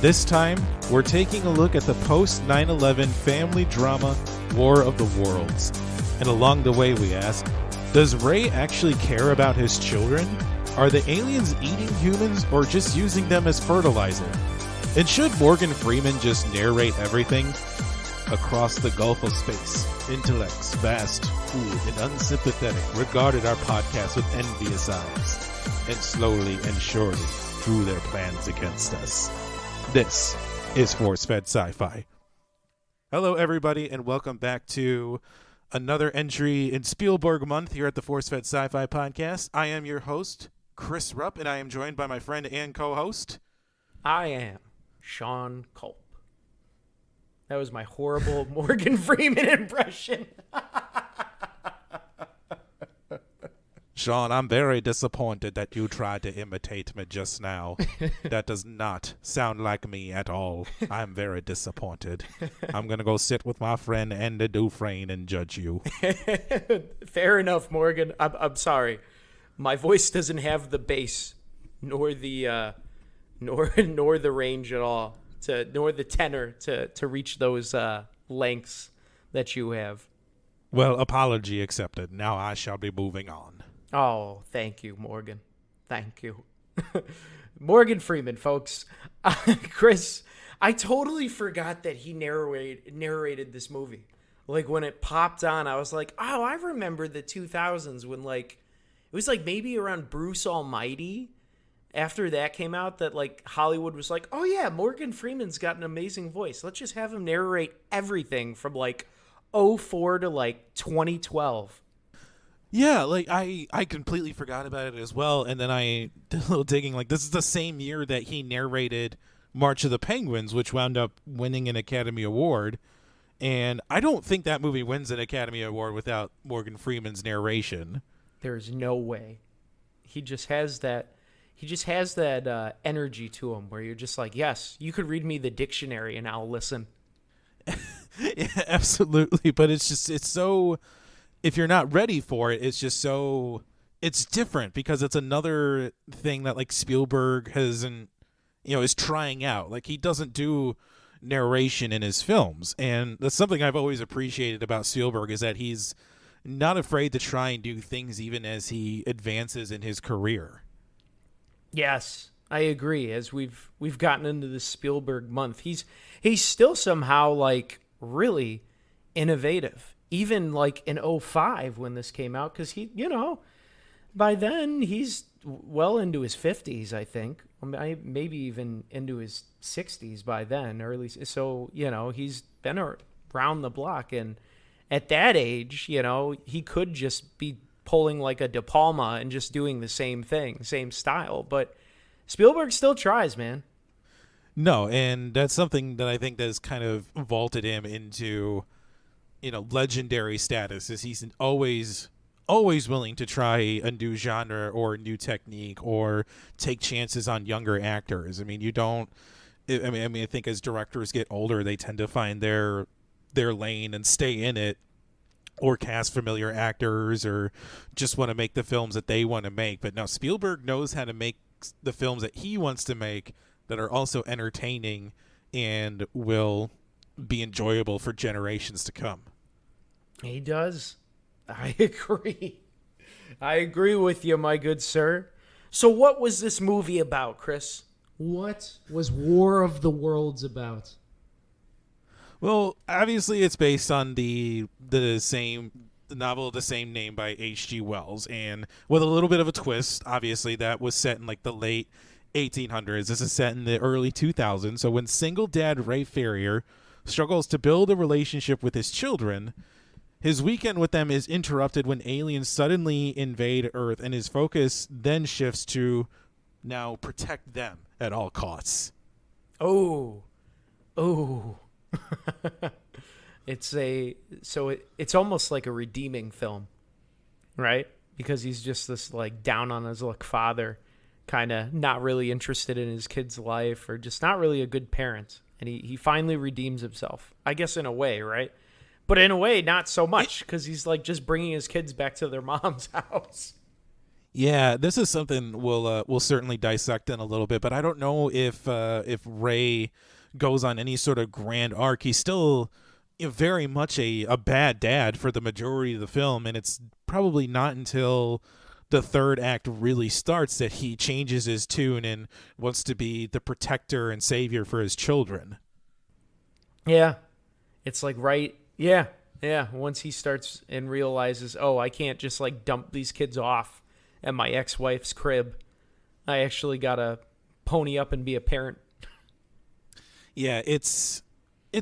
This time, we're taking a look at the post-9/11 family drama War of the Worlds. And along the way we ask, does Ray actually care about his children? Are the aliens eating humans or just using them as fertilizer? And should Morgan Freeman just narrate everything? Across the gulf of space, intellects, vast, cool, and unsympathetic regarded our podcast with envious eyes, and slowly and surely drew their plans against us. This is Force Fed Sci-Fi. Hello, everybody, and welcome back to another entry in Spielberg month here at the Force Fed Sci-Fi podcast. I am your host, Chris Rupp, and I am joined by my friend and co-host. I am Sean Culp. That was my horrible Morgan Freeman impression. Sean, I'm very disappointed that you tried to imitate me just now. That does not sound like me at all. I'm very disappointed. I'm going to go sit with my friend Andy Dufresne and judge you. Fair enough, Morgan. I'm sorry. My voice doesn't have the bass, nor the nor the range at all, nor the tenor to reach those lengths that you have. Well, apology accepted. Now I shall be moving on. Oh, thank you, Morgan. Thank you. Morgan Freeman, folks. Chris, I totally forgot that he narrated this movie. Like, when it popped on, I was like, oh, I remember the 2000s when, like, it was, like, maybe around Bruce Almighty. After that came out, that, like, Hollywood was like, oh, yeah, Morgan Freeman's got an amazing voice. Let's just have him narrate everything from, like, 2004 to, like, 2012. Yeah, like, I completely forgot about it as well, and then I did a little digging. Like, this is the same year that he narrated March of the Penguins, which wound up winning an Academy Award, and I don't think that movie wins an Academy Award without Morgan Freeman's narration. There's no way. He just has that energy to him where you're just like, yes, you could read me the dictionary and I'll listen. Yeah, absolutely, but it's so... If you're not ready for it, it's different because it's another thing that, like, Spielberg is trying out. Like, he doesn't do narration in his films. And that's something I've always appreciated about Spielberg, is that he's not afraid to try and do things even as he advances in his career. Yes, I agree. As we've gotten into this Spielberg month, he's still somehow, like, really innovative. Even, like, in 2005 when this came out, because he, by then he's well into his 50s, I think. Maybe even into his 60s by then, or at least, so, he's been around the block. And at that age, he could just be pulling like a De Palma and just doing the same thing, same style. But Spielberg still tries, man. No, and that's something that I think that has kind of vaulted him into... legendary status, is he's always willing to try a new genre or a new technique or take chances on younger actors. I mean, I think as directors get older, they tend to find their lane and stay in it, or cast familiar actors, or just want to make the films that they want to make. But now Spielberg knows how to make the films that he wants to make that are also entertaining and will be enjoyable for generations to come. He does. I agree. I agree with you, my good sir. So what was this movie about, Chris? What was War of the Worlds about? Well, obviously it's based on the novel of the same name by H.G. Wells, and with a little bit of a twist. Obviously, that was set in, like, the late 1800s. This is set in the early 2000s. So when single dad Ray Ferrier struggles to build a relationship with his children, his weekend with them is interrupted when aliens suddenly invade Earth, and his focus then shifts to now protect them at all costs. Oh. It's almost like a redeeming film, right? Because he's just this, like, down on his luck father, kind of not really interested in his kid's life, or just not really a good parent. And he finally redeems himself, I guess, in a way, right? But in a way, not so much, because he's, like, just bringing his kids back to their mom's house. Yeah, this is something we'll certainly dissect in a little bit, but I don't know if Ray goes on any sort of grand arc. He's still, very much a bad dad for the majority of the film, and it's probably not until the third act really starts that he changes his tune and wants to be the protector and savior for his children. Yeah. It's like right. Yeah. Yeah. Once he starts and realizes, oh, I can't just like dump these kids off at my ex-wife's crib. I actually got to pony up and be a parent. Yeah, it's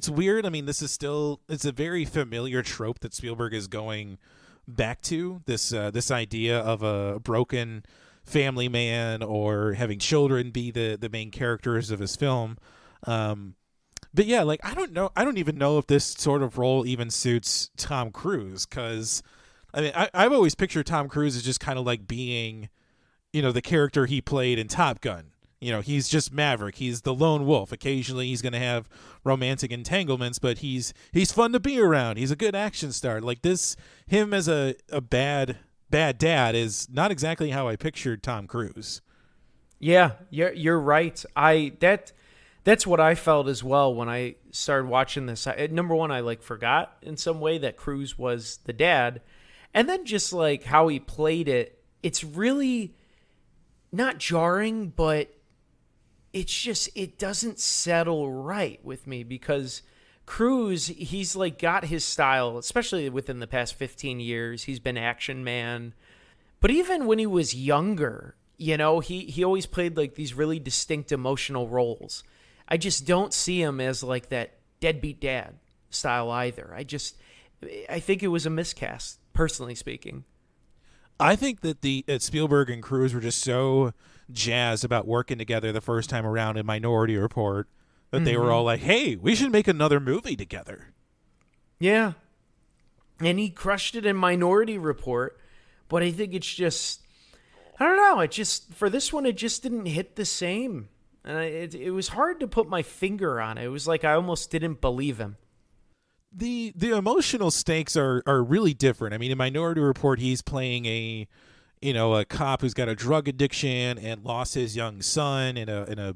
weird. I mean, it's a very familiar trope that Spielberg is going back to, this idea of a broken family man or having children be the main characters of his film. But yeah, like I don't even know if this sort of role even suits Tom Cruise, because I mean I've always pictured Tom Cruise as just kind of like being, the character he played in Top Gun. He's just Maverick. He's the lone wolf. Occasionally he's going to have romantic entanglements, but he's fun to be around. He's a good action star. Like him as a bad dad is not exactly how I pictured Tom Cruise. Yeah, you're right. That's what I felt as well when I started watching this. Number one, I like forgot in some way that Cruise was the dad, and then just like how he played it, it's really not jarring, but it doesn't settle right with me, because Cruise, he's like got his style, especially within the past 15 years. He's been action man. But even when he was younger, he always played like these really distinct emotional roles. I just don't see him as like that deadbeat dad style either. I think it was a miscast, personally speaking. I think that Spielberg and Cruise were just so jazzed about working together the first time around in Minority Report that they were all like, "Hey, we should make another movie together." Yeah, and he crushed it in Minority Report, but I think it's just, I don't know. For this one, it just didn't hit the same, and it was hard to put my finger on it. It was like I almost didn't believe him. The emotional stakes are really different. I mean, in Minority Report, he's playing a cop who's got a drug addiction and lost his young son in a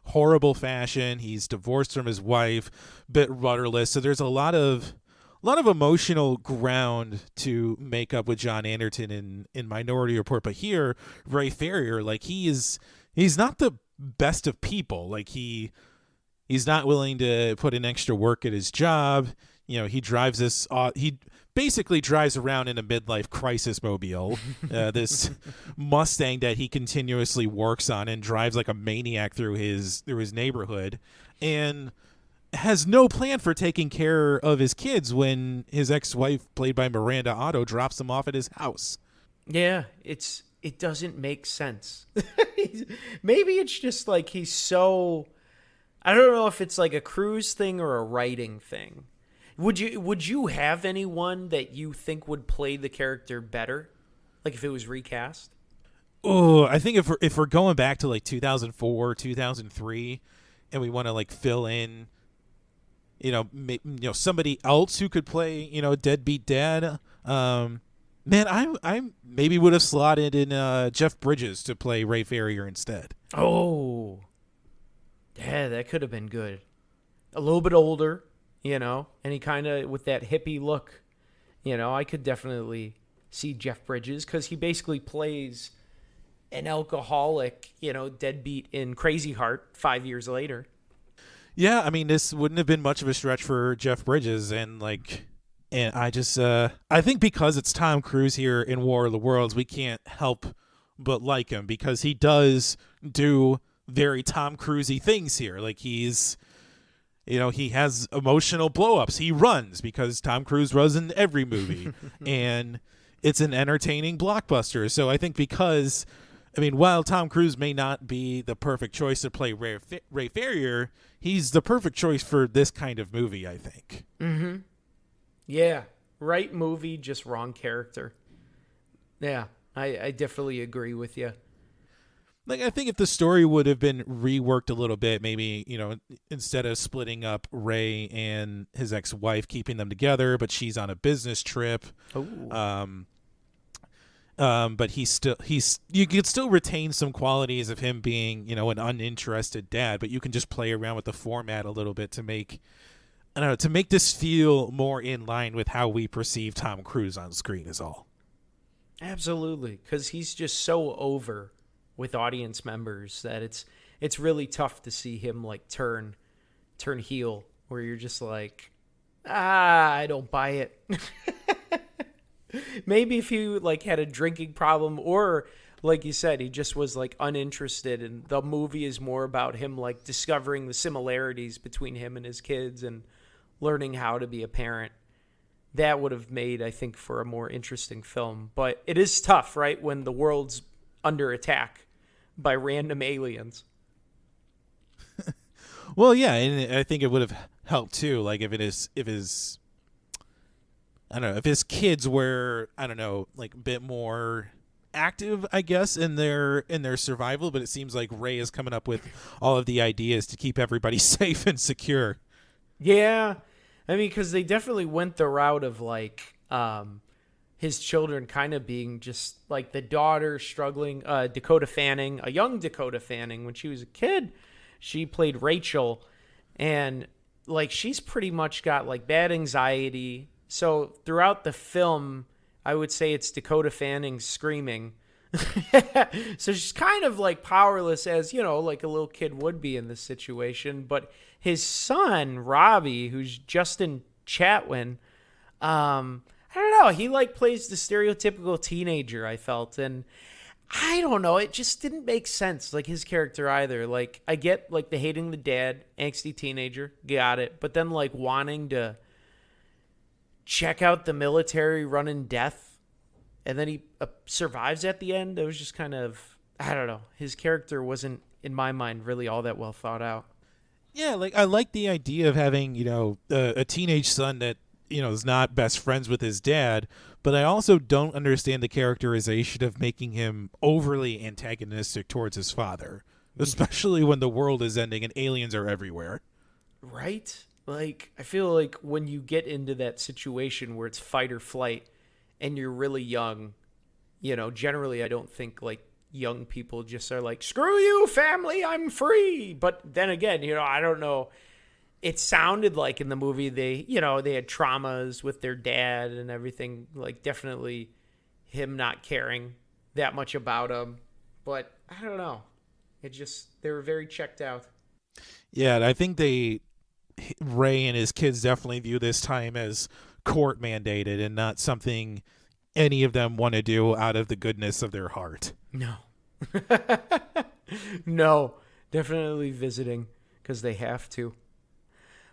horrible fashion. He's divorced from his wife, bit rudderless. So there's a lot of emotional ground to make up with John Anderton in Minority Report. But here, Ray Ferrier, like he's not the best of people. Like he's not willing to put in extra work at his job. He drives he basically drives around in a midlife crisis mobile, this Mustang that he continuously works on and drives like a maniac through his neighborhood, and has no plan for taking care of his kids when his ex-wife, played by Miranda Otto, drops him off at his house. Yeah, it doesn't make sense. Maybe it's just like he's so, I don't know if it's like a Cruise thing or a writing thing. Would you have anyone that you think would play the character better, like if it was recast? Oh, I think if we're going back to like 2004, 2003, and we want to like fill in, somebody else who could play, deadbeat dad. Man, I maybe would have slotted in Jeff Bridges to play Ray Ferrier instead. Oh, yeah, that could have been good. A little bit older. And he kind of with that hippie look, I could definitely see Jeff Bridges, because he basically plays an alcoholic, deadbeat in Crazy Heart 5 years later. Yeah, I mean, this wouldn't have been much of a stretch for Jeff Bridges, and I just, I think because it's Tom Cruise here in War of the Worlds, we can't help but like him, because he does do very Tom Cruise-y things here. Like he's, he has emotional blow-ups. He runs, because Tom Cruise runs in every movie. And it's an entertaining blockbuster. So I think because, while Tom Cruise may not be the perfect choice to play Ray Ferrier, he's the perfect choice for this kind of movie, I think. Mm-hmm. Yeah. Right movie, just wrong character. Yeah, I definitely agree with you. Like, I think if the story would have been reworked a little bit, maybe, instead of splitting up Ray and his ex-wife, keeping them together, but she's on a business trip. Oh. But you could still retain some qualities of him being, an uninterested dad, but you can just play around with the format a little bit to make, I don't know, to make this feel more in line with how we perceive Tom Cruise on screen is all. Absolutely, because he's just so over with audience members that it's really tough to see him like turn heel, where you're just like, I don't buy it. Maybe if he like had a drinking problem, or like you said, he just was like uninterested, and the movie is more about him like discovering the similarities between him and his kids and learning how to be a parent. That would have made, I think, for a more interesting film. But it is tough, right, when the world's under attack by random aliens. Well, yeah, and I think it would have helped too, like if his kids were, I don't know, like a bit more active, I guess, in their survival, but it seems like Ray is coming up with all of the ideas to keep everybody safe and secure. Yeah. I mean, because they definitely went the route of like his children kind of being just like the daughter struggling, Dakota Fanning, a young Dakota Fanning when she was a kid. She played Rachel, and like she's pretty much got like bad anxiety. So throughout the film, I would say it's Dakota Fanning screaming. So she's kind of like powerless, as, like a little kid would be in this situation. But his son, Robbie, who's Justin Chatwin, I don't know. He like plays the stereotypical teenager, I felt. And I don't know. It just didn't make sense, like his character either. Like I get like the hating the dad, angsty teenager, got it. But then like wanting to check out the military running death, and then he survives at the end. It was just kind of, I don't know. His character wasn't, in my mind, really all that well thought out. Yeah, like I like the idea of having, a teenage son that, is not best friends with his dad, but I also don't understand the characterization of making him overly antagonistic towards his father, especially when the world is ending and aliens are everywhere. Right? Like, I feel like when you get into that situation where it's fight or flight and you're really young, generally I don't think like young people just are like, screw you, family, I'm free. But then again, I don't know. It sounded like in the movie they had traumas with their dad and everything, like definitely him not caring that much about him. But I don't know. They were very checked out. Yeah, and I think Ray and his kids definitely view this time as court mandated and not something any of them want to do out of the goodness of their heart. No. No, definitely visiting because they have to.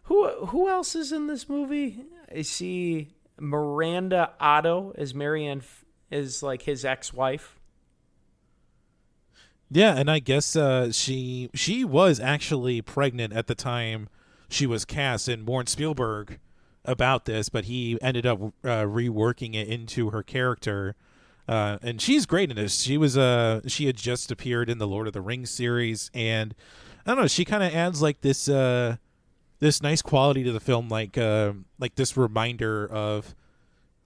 Who else is in this movie? I see Miranda Otto as Marianne, is like his ex-wife. Yeah, and I guess she was actually pregnant at the time she was cast, and warned Spielberg about this, but he ended up reworking it into her character. And she's great in this. She had just appeared in the Lord of the Rings series, and I don't know, she kind of adds like this nice quality to the film, like this reminder of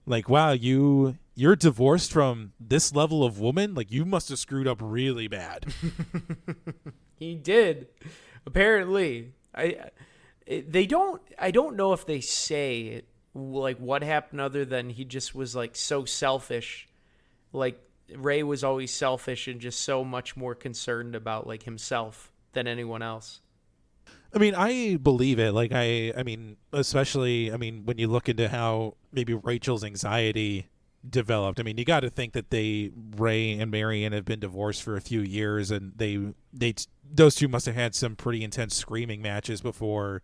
like, wow, you're divorced from this level of woman, like you must have screwed up really bad. He did, apparently. I don't know if they say like what happened other than he just was like so selfish. Like Ray was always selfish and just so much more concerned about like himself than anyone else. I mean, I believe it. Like I mean, especially, when you look into how maybe Rachel's anxiety developed. I mean, you got to think that Ray and Marianne have been divorced for a few years, and those two must have had some pretty intense screaming matches before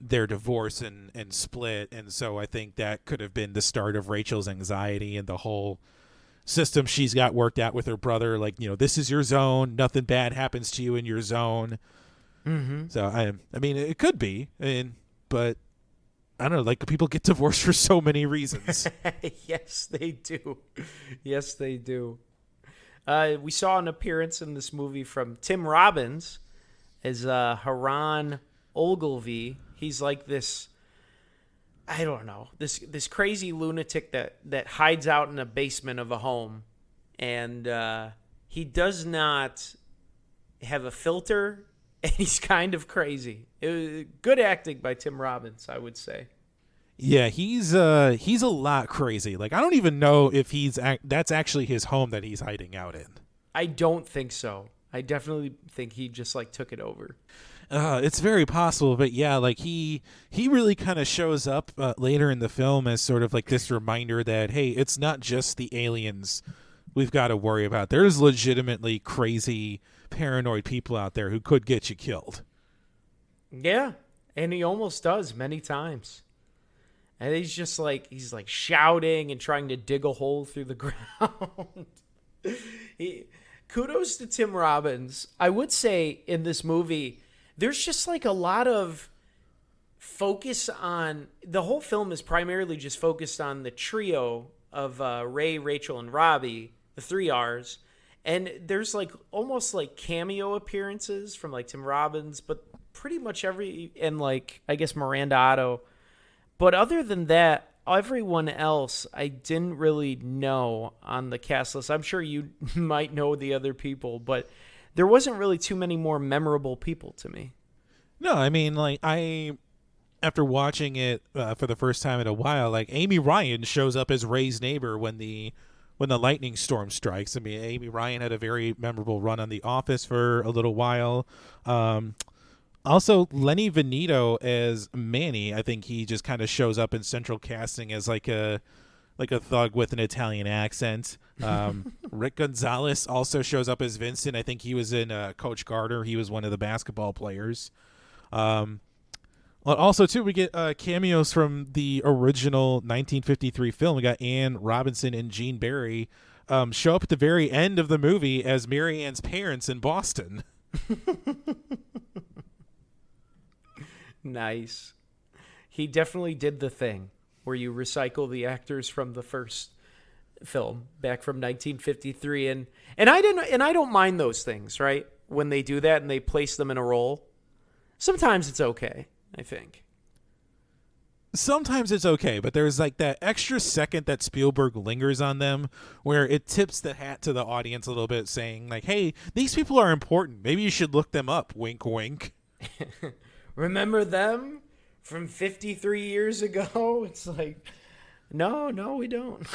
their divorce and split. And so I think that could have been the start of Rachel's anxiety and the whole system she's got worked out with her brother. Like, this is your zone. Nothing bad happens to you in your zone. Mm-hmm. So I mean, it could be, but I don't know. Like, people get divorced for so many reasons. Yes, they do. Yes, they do. We saw an appearance in this movie from Tim Robbins as Haran Ogilvy. He's like this I don't know, this crazy lunatic that hides out in a basement of a home, and he does not have a filter, and he's kind of crazy. It was good acting by Tim Robbins, I would say. Yeah, he's a lot crazy. Like I don't even know if that's actually his home that he's hiding out in. I don't think so. I definitely think he just like took it over. It's very possible, but yeah, like he really kind of shows up later in the film as sort of like this reminder that, hey, it's not just the aliens we've got to worry about. There's legitimately crazy, paranoid people out there who could get you killed. Yeah, and he almost does many times. And he's like shouting and trying to dig a hole through the ground. Kudos to Tim Robbins. I would say in this movie, there's just like a lot of focus on, the whole film is primarily just focused on the trio of Ray, Rachel, and Robbie, the 3 R's. And there's like almost like cameo appearances from like Tim Robbins, but pretty much and like, I guess Miranda Otto. But other than that, everyone else I didn't really know on the cast list. I'm sure you might know the other people, but there wasn't really too many more memorable people to me. No, I mean, like after watching it for the first time in a while, like Amy Ryan shows up as Ray's neighbor when the lightning storm strikes. I mean, Amy Ryan had a very memorable run on The Office for a little while. Also, Lenny Veneto as Manny, I think he just kind of shows up in central casting as like a thug with an Italian accent. Rick Gonzalez also shows up as Vincent. I think he was in Coach Carter. He was one of the basketball players. Also, too, we get cameos from the original 1953 film. We got Anne Robinson and Gene Barry show up at the very end of the movie as Mary Ann's parents in Boston. Nice. He definitely did the thing where you recycle the actors from the first film back from 1953, and I don't mind those things, right? When they do that and they place them in a role, sometimes it's okay, I think. Sometimes it's okay, but there's like that extra second that Spielberg lingers on them where it tips the hat to the audience a little bit, saying like, hey, these people are important. Maybe you should look them up. Wink, wink. Remember them from 53 years ago? It's like, no, we don't.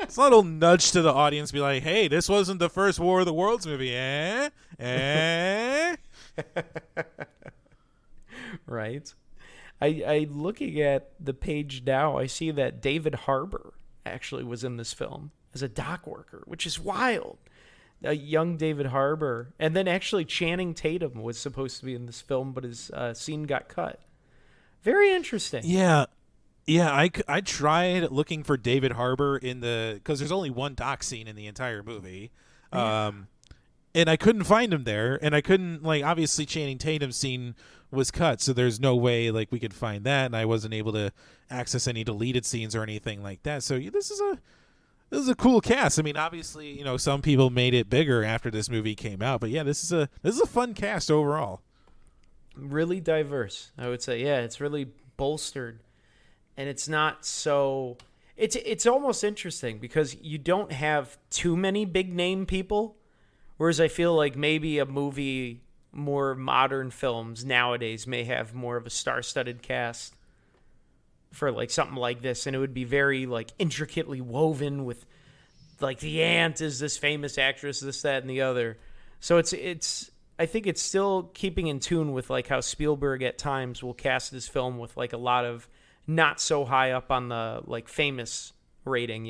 It's a little nudge to the audience, be like, hey, this wasn't the first War of the Worlds movie, eh? Right. I looking at the page now, I see that David Harbour actually was in this film as a dock worker, which is wild. A young David Harbour. And then actually Channing Tatum was supposed to be in this film, but his scene got cut. Very interesting. Yeah. I tried looking for David Harbour because there's only one dock scene in the entire movie. And I couldn't find him there. And I couldn't, like, obviously Channing Tatum's scene was cut, so there's no way, like, we could find that. And I wasn't able to access any deleted scenes or anything like that. So this is a cool cast. I mean, obviously, some people made it bigger after this movie came out, but yeah, this is a fun cast overall. Really diverse, I would say. Yeah, it's really bolstered, and it's not so. It's almost interesting because you don't have too many big name people, whereas I feel like maybe a movie, more modern films nowadays may have more of a star-studded cast for like something like this, and it would be very like intricately woven with like the aunt is this famous actress, this, that, and the other. So it's I think it's still keeping in tune with like how Spielberg at times will cast his film with like a lot of not so high up on the like famous rating,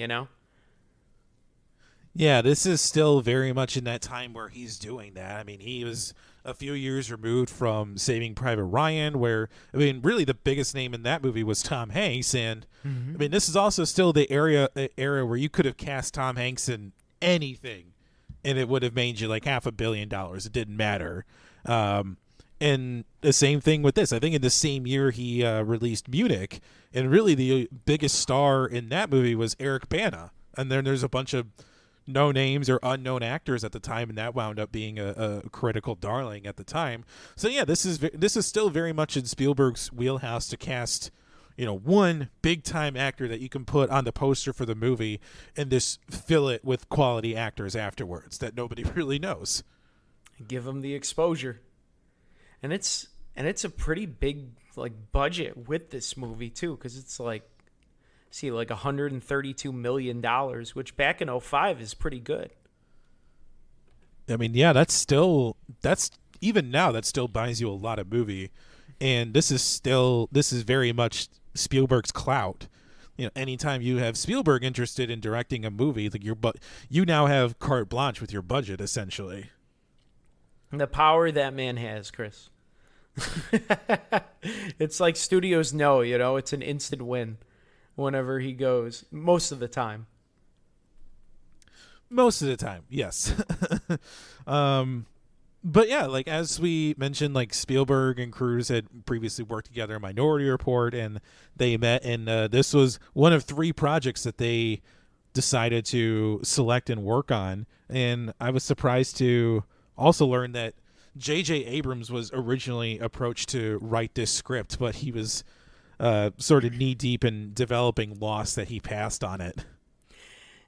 Yeah, this is still very much in that time where he's doing that. I mean, he was a few years removed from Saving Private Ryan, where, I mean, really the biggest name in that movie was Tom Hanks. And, I mean, this is also still the era where you could have cast Tom Hanks in anything, and it would have made you like $500 million. It didn't matter. And the same thing with this. I think in the same year he released Munich, and really the biggest star in that movie was Eric Bana. And then there's a bunch of no names or unknown actors at the time, and that wound up being a critical darling at the time. So yeah, this is still very much in Spielberg's wheelhouse to cast, one big time actor that you can put on the poster for the movie and just fill it with quality actors afterwards that nobody really knows. Give them the exposure. And it's a pretty big budget with this movie too, because it's like $132 million, which back in 2005 is pretty good. I mean, yeah, that's even now that still buys you a lot of movie, and this is very much Spielberg's clout. Anytime you have Spielberg interested in directing a movie, you now have carte blanche with your budget, essentially. The power that man has, Chris. It's like studios know, it's an instant win whenever he goes, most of the time. Most of the time, yes. But yeah, as we mentioned, Spielberg and Cruise had previously worked together in Minority Report, and they met, and this was one of 3 projects that they decided to select and work on. And I was surprised to also learn that J.J. Abrams was originally approached to write this script, but he was sort of knee-deep in developing Lost that he passed on it.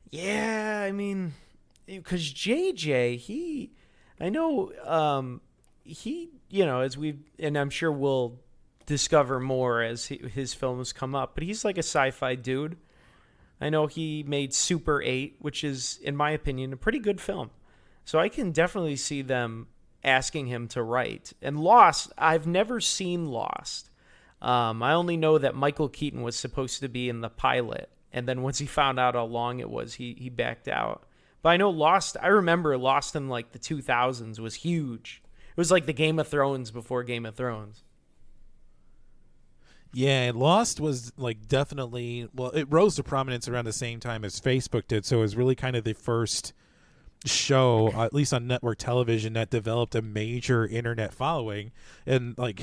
Yeah, I mean, because J.J., I know, as and I'm sure we'll discover more as his films come up, but he's like a sci-fi dude. I know he made Super 8, which is, in my opinion, a pretty good film. So I can definitely see them asking him to write. And Lost, I've never seen Lost. I only know that Michael Keaton was supposed to be in the pilot, and then once he found out how long it was, he backed out. But I know Lost, I remember Lost in the 2000s was huge. It was like the Game of Thrones before Game of Thrones. Yeah, Lost was definitely, well, it rose to prominence around the same time as Facebook did, so it was really kind of the first show, at least on network television, that developed a major internet following. And I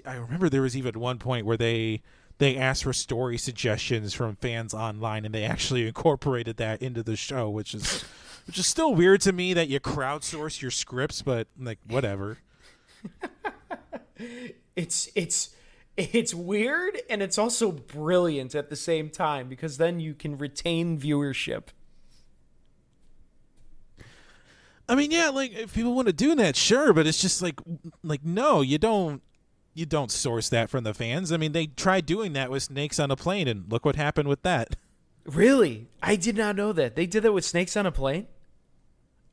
remember there was even one point where they asked for story suggestions from fans online, and they actually incorporated that into the show, which is still weird to me that you crowdsource your scripts, but whatever. It's weird, and it's also brilliant at the same time, because then you can retain viewership. I mean, yeah, if people want to do that, sure, but it's just no, you don't source that from the fans. I mean, they tried doing that with Snakes on a Plane, and look what happened with that. Really? I did not know that. They did that with Snakes on a Plane?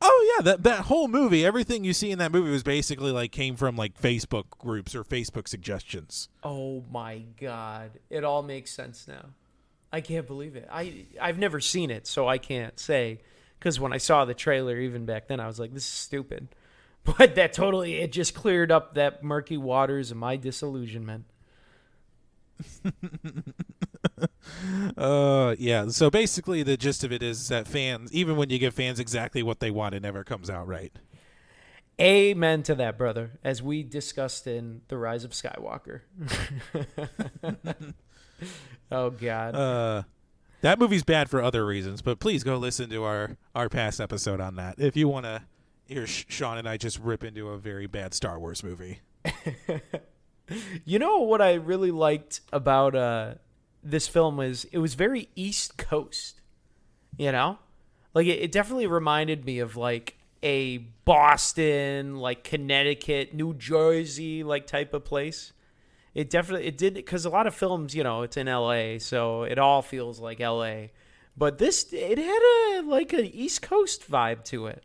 Oh yeah, that whole movie, everything you see in that movie was basically came from Facebook groups or Facebook suggestions. Oh my God. It all makes sense now. I can't believe it. I've never seen it, so I can't say. Because when I saw the trailer, even back then, I was like, this is stupid. But it just cleared up that murky waters of my disillusionment. Yeah. So basically the gist of it is that fans, even when you give fans exactly what they want, it never comes out right. Amen to that, brother, as we discussed in The Rise of Skywalker. Oh, God. That movie's bad for other reasons, but please go listen to our past episode on that if you want to hear Sean and I just rip into a very bad Star Wars movie. You know what I really liked about this film is it was very East Coast, it definitely reminded me of a Boston, Connecticut, New Jersey, type of place. It did, because a lot of films, it's in LA, so it all feels like LA. But it had an East Coast vibe to it.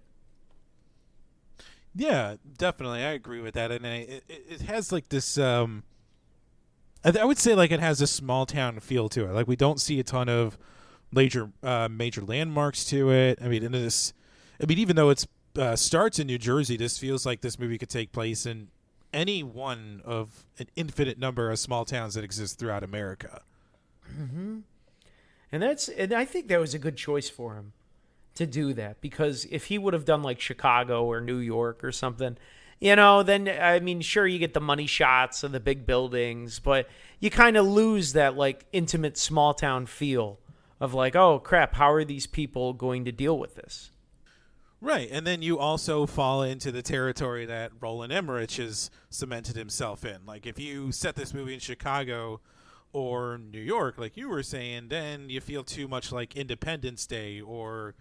Yeah, definitely. I agree with that. And it has this, I would say it has a small town feel to it. We don't see a ton of major landmarks to it. I mean, even though it starts in New Jersey, this feels like this movie could take place in any one of an infinite number of small towns that exist throughout America. Mm-hmm. And I think that was a good choice for him to do that, because if he would have done Chicago or New York or something, then, I mean, sure, you get the money shots of the big buildings, but you kind of lose that intimate small town feel of oh crap, how are these people going to deal with this? Right, and then you also fall into the territory that Roland Emmerich has cemented himself in. If you set this movie in Chicago, or New York, like you were saying, then you feel too much like Independence Day or,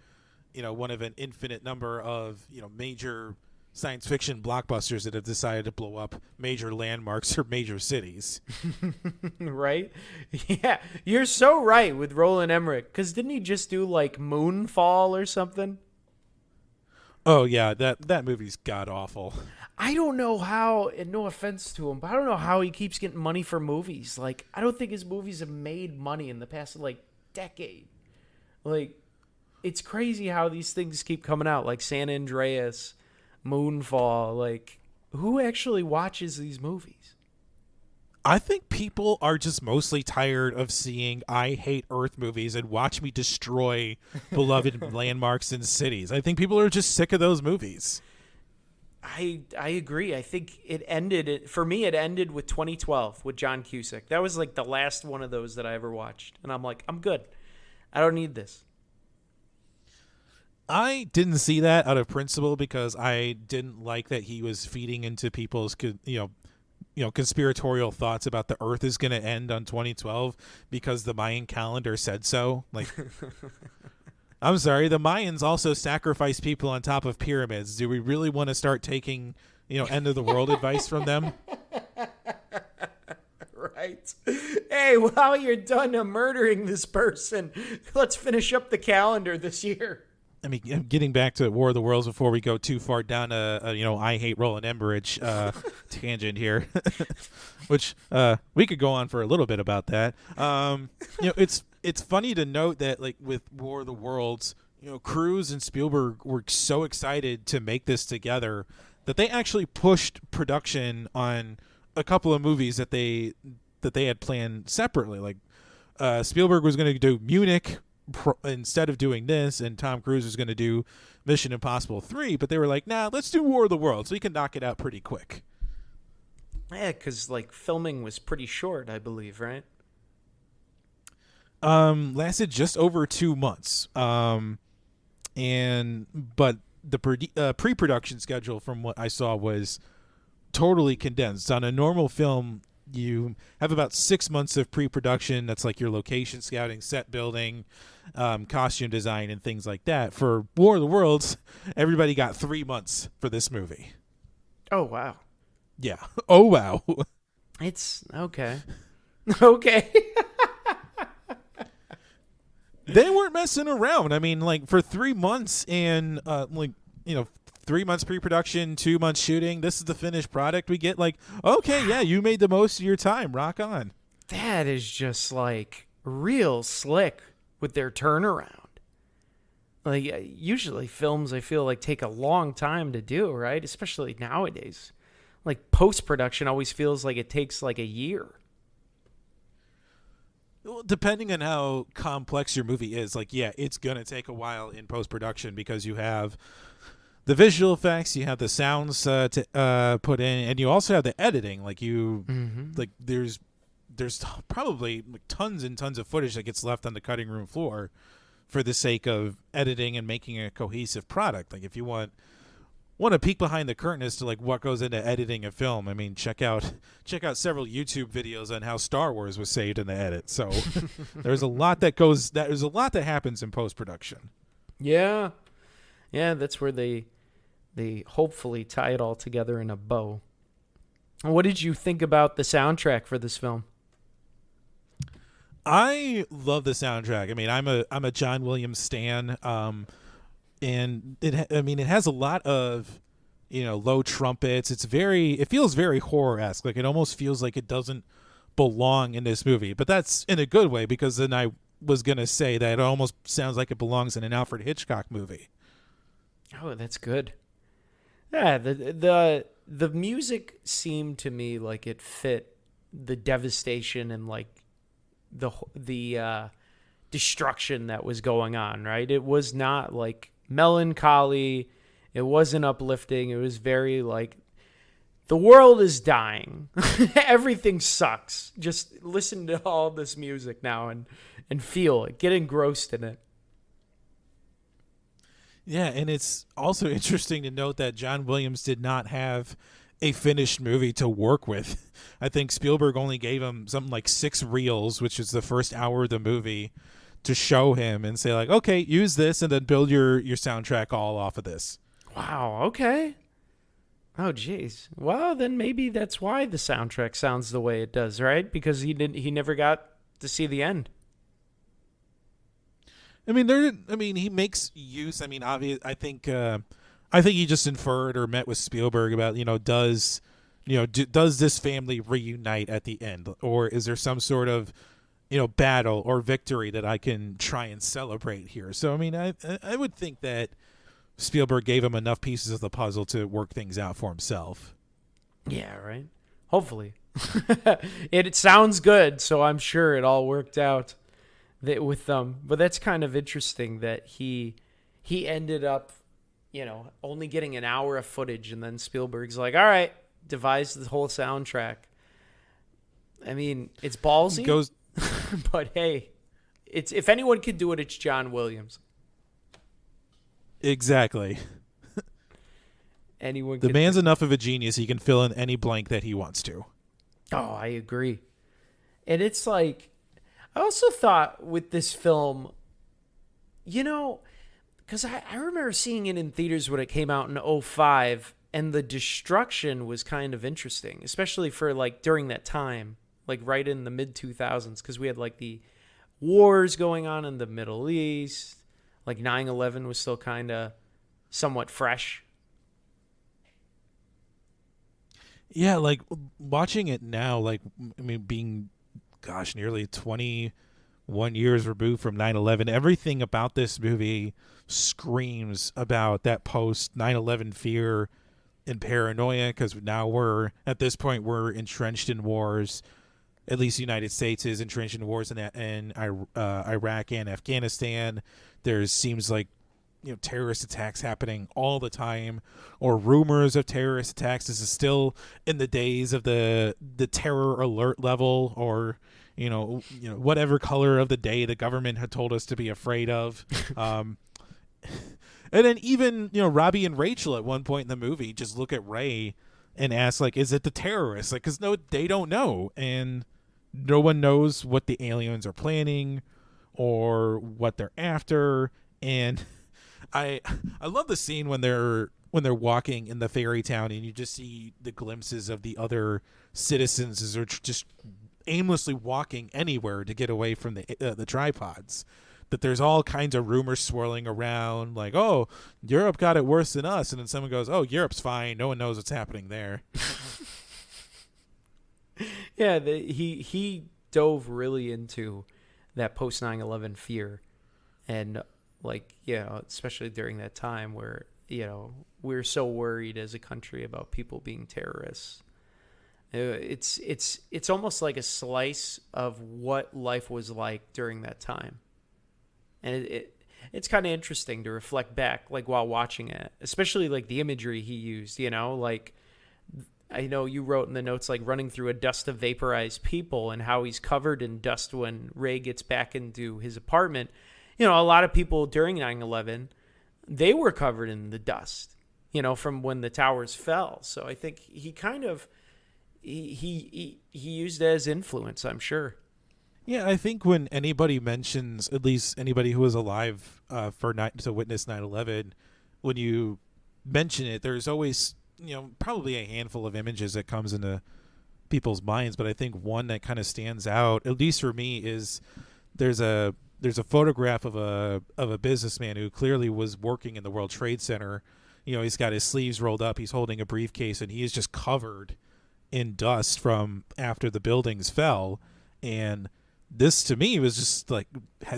one of an infinite number of, major science fiction blockbusters that have decided to blow up major landmarks or major cities. Right? Yeah, you're so right with Roland Emmerich. Because didn't he just do like Moonfall or something? Oh yeah, that movie's god awful. I don't know how, and no offense to him, but I don't know how he keeps getting money for movies. Like, I don't think his movies have made money in the past, like, decade. Like, it's crazy how these things keep coming out, like San Andreas, Moonfall. Like, who actually watches these movies? I think people are just mostly tired of seeing I hate Earth movies and watch me destroy beloved landmarks and cities. I think people are just sick of those movies. I agree. I think it ended, for me, it ended with 2012 with John Cusack. That was like the last one of those that I ever watched. And I'm like, I'm good. I don't need this. I didn't see that out of principle because I didn't like that he was feeding into people's, conspiratorial thoughts about the Earth is going to end on 2012 because the Mayan calendar said so. Like, I'm sorry, the Mayans also sacrificed people on top of pyramids. Do we really want to start taking, end of the world advice from them? Right. Hey, while you're done murdering this person, let's finish up the calendar this year. I mean, getting back to War of the Worlds before we go too far down I hate Roland Emmerich tangent here, which we could go on for a little bit about that. It's funny to note that like with War of the Worlds, Cruise and Spielberg were so excited to make this together that they actually pushed production on a couple of movies that they had planned separately. Like Spielberg was going to do Munich instead of doing this, and Tom Cruise was going to do Mission Impossible 3, but they were like, nah, let's do War of the Worlds so we can knock it out pretty quick. Yeah, because like filming was pretty short, I believe, right? Lasted just over 2 months. But the pre-production schedule from what I saw was totally condensed. On a normal film, you have about 6 months of pre-production. That's like your location scouting, set building, costume design, and things like that. For War of the Worlds, everybody got 3 months for this movie. Oh, wow. Yeah. Oh, wow. It's okay. Okay. They weren't messing around. I mean, like for 3 months and 3 months pre-production, 2 months shooting. This is the finished product we get. Like, okay, yeah, you made the most of your time. Rock on. That is just like real slick with their turnaround. Like usually films, I feel like take a long time to do, right? Especially nowadays. Like post-production always feels like it takes like a year. Well, depending on how complex your movie is, like, yeah, it's going to take a while in post-production because you have the visual effects, you have the sounds to put in, and you also have the editing. Like like there's probably like tons and tons of footage that gets left on the cutting room floor for the sake of editing and making a cohesive product. Like if you want a peek behind the curtain as to like what goes into editing a film, I mean, check out several YouTube videos on how Star Wars was saved in the edit. So there's a lot that happens in post-production. Yeah. Yeah, that's where they hopefully tie it all together in a bow. What did you think about the soundtrack for this film? I love the soundtrack. I mean, I'm a John Williams stan. And it has a lot of, low trumpets. It feels very horror-esque. Like it almost feels like it doesn't belong in this movie, but that's in a good way, because then I was going to say that it almost sounds like it belongs in an Alfred Hitchcock movie. Oh, that's good. Yeah, the music seemed to me like it fit the devastation and like the destruction that was going on, right? It was not like melancholy. It wasn't uplifting. It was very like the world is dying. Everything sucks. Just listen to all this music now and feel it. Get engrossed in it. Yeah, and it's also interesting to note that John Williams did not have a finished movie to work with. I think Spielberg only gave him something like 6 reels, which is the first hour of the movie, to show him and say like, okay, use this and then build your soundtrack all off of this. Wow. Okay. Oh, geez. Well, then maybe that's why the soundtrack sounds the way it does, right? Because he never got to see the end. I mean, he makes use. I mean, I think he just inferred or met with Spielberg about, does this family reunite at the end, or is there some sort of, battle or victory that I can try and celebrate here? So, I mean, I would think that Spielberg gave him enough pieces of the puzzle to work things out for himself. Yeah, right. Hopefully. It sounds good, so I'm sure it all worked out with them. But that's kind of interesting that he ended up, only getting an hour of footage, and then Spielberg's like, all right, devise the whole soundtrack. I mean, it's ballsy, but hey, if anyone could do it, it's John Williams. Exactly. The man's enough of a genius, he can fill in any blank that he wants to. Oh, I agree. And it's like, I also thought with this film, because I remember seeing it in theaters when it came out in 2005, and the destruction was kind of interesting, especially for like during that time, like right in the mid 2000s, because we had like the wars going on in the Middle East, like 9/11 was still kind of somewhat fresh. Yeah, like watching it now, like, I mean, being, nearly 21 years removed from 9/11, everything about this movie screams about that post 9/11 fear and paranoia, because now at this point, we're entrenched in wars. At least the United States is entrenched in wars in Iraq and Afghanistan. There seems like, terrorist attacks happening all the time, or rumors of terrorist attacks. This is still in the days of the terror alert level, or whatever color of the day the government had told us to be afraid of. And then even Robbie and Rachel at one point in the movie just look at Ray and ask like, is it the terrorists? Like, because no, they don't know, and no one knows what the aliens are planning or what they're after. And I love the scene when they're walking in the fairy town and you just see the glimpses of the other citizens as they're just aimlessly walking anywhere to get away from the tripods. That there's all kinds of rumors swirling around, like, oh, Europe got it worse than us, and then someone goes, oh, Europe's fine, no one knows what's happening there. Yeah, he dove really into that post 9/11 fear, and like, especially during that time where we're so worried as a country about people being terrorists. It's almost like a slice of what life was like during that time, and it's kind of interesting to reflect back, like while watching it, especially like the imagery he used. Like, I know you wrote in the notes, like running through a dust of vaporized people, and how he's covered in dust when Ray gets back into his apartment. A lot of people during 9/11, they were covered in the dust, from when the towers fell. So I think he kind of, he used it as influence, I'm sure. Yeah, I think when anybody mentions, at least anybody who was alive to witness 9/11, when you mention it, there's always, probably a handful of images that comes into people's minds. But I think one that kind of stands out, at least for me, is there's a photograph of a businessman who clearly was working in the World Trade Center. He's got his sleeves rolled up, he's holding a briefcase, and he is just covered in dust from after the buildings fell. And this to me was just like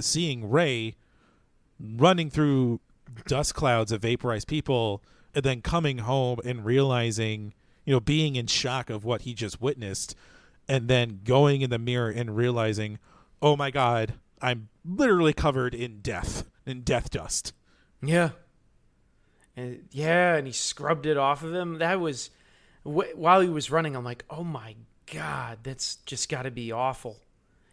seeing Ray running through dust clouds of vaporized people, and then coming home and realizing, being in shock of what he just witnessed, and then going in the mirror and realizing, oh my God, I'm literally covered in death dust. Yeah. And he scrubbed it off of him. That was, while he was running, I'm like, oh my God, that's just got to be awful.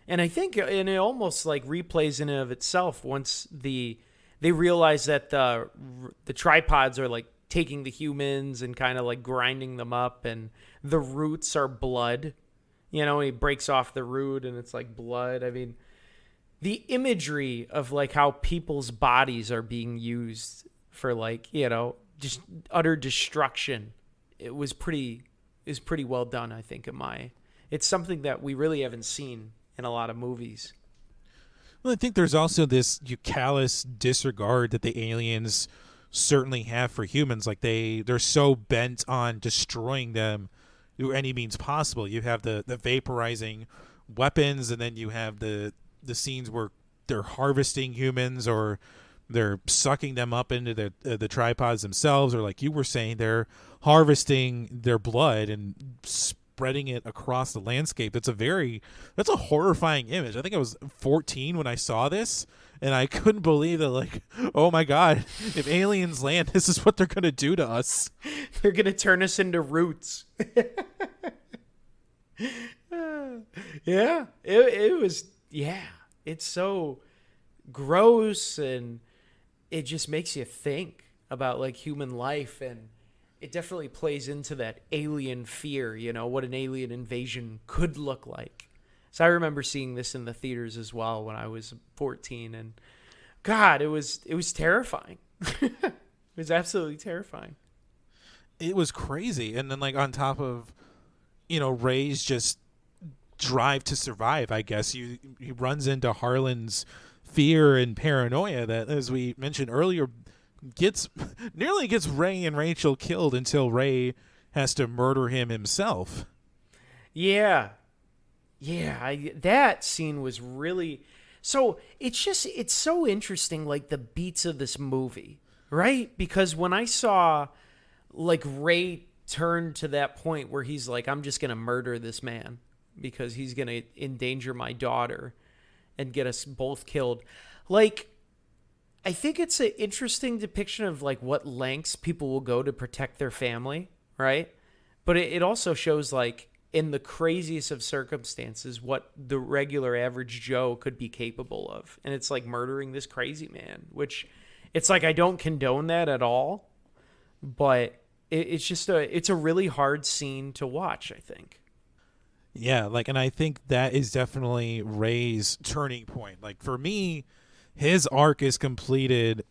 And I think, and it almost like replays in and of itself once they realize that the tripods are like taking the humans and kind of like grinding them up, and the roots are blood. You know, he breaks off the root and it's like blood. I mean, the imagery of like how people's bodies are being used for like, you know, just utter destruction. Is pretty well done, I think, it's something that we really haven't seen in a lot of movies. Well, I think there's also this callous disregard that the aliens certainly have for humans. Like they're so bent on destroying them through any means possible. You have the vaporizing weapons, and then you have the scenes where they're harvesting humans, or they're sucking them up into the tripods themselves, or like you were saying, they're harvesting their blood and spreading it across the landscape. That's a horrifying image. I think I was 14 when I saw this, and I couldn't believe that, like, oh my God, if aliens land, this is what they're going to do to us. They're going to turn us into roots. Yeah, it was, yeah, it's so gross, and it just makes you think about like human life, and it definitely plays into that alien fear, you know, what an alien invasion could look like. So I remember seeing this in the theaters as well when I was 14, and God, it was terrifying. It was absolutely terrifying. It was crazy. And then, like, on top of, you know, Ray's just drive to survive, I guess, he runs into Harlan's fear and paranoia that, as we mentioned earlier, nearly gets Ray and Rachel killed until Ray has to murder him himself. Yeah. That scene was really... So it's so interesting, like the beats of this movie, right? Because when I saw like Ray turn to that point where he's like, I'm just going to murder this man because he's going to endanger my daughter and get us both killed. Like, I think it's an interesting depiction of like what lengths people will go to protect their family, right? But it also shows like in the craziest of circumstances what the regular average Joe could be capable of. And it's like murdering this crazy man, which it's like I don't condone that at all, but it's a really hard scene to watch, I think. Yeah, like, and I think that is definitely Ray's turning point. Like, for me, his arc is completed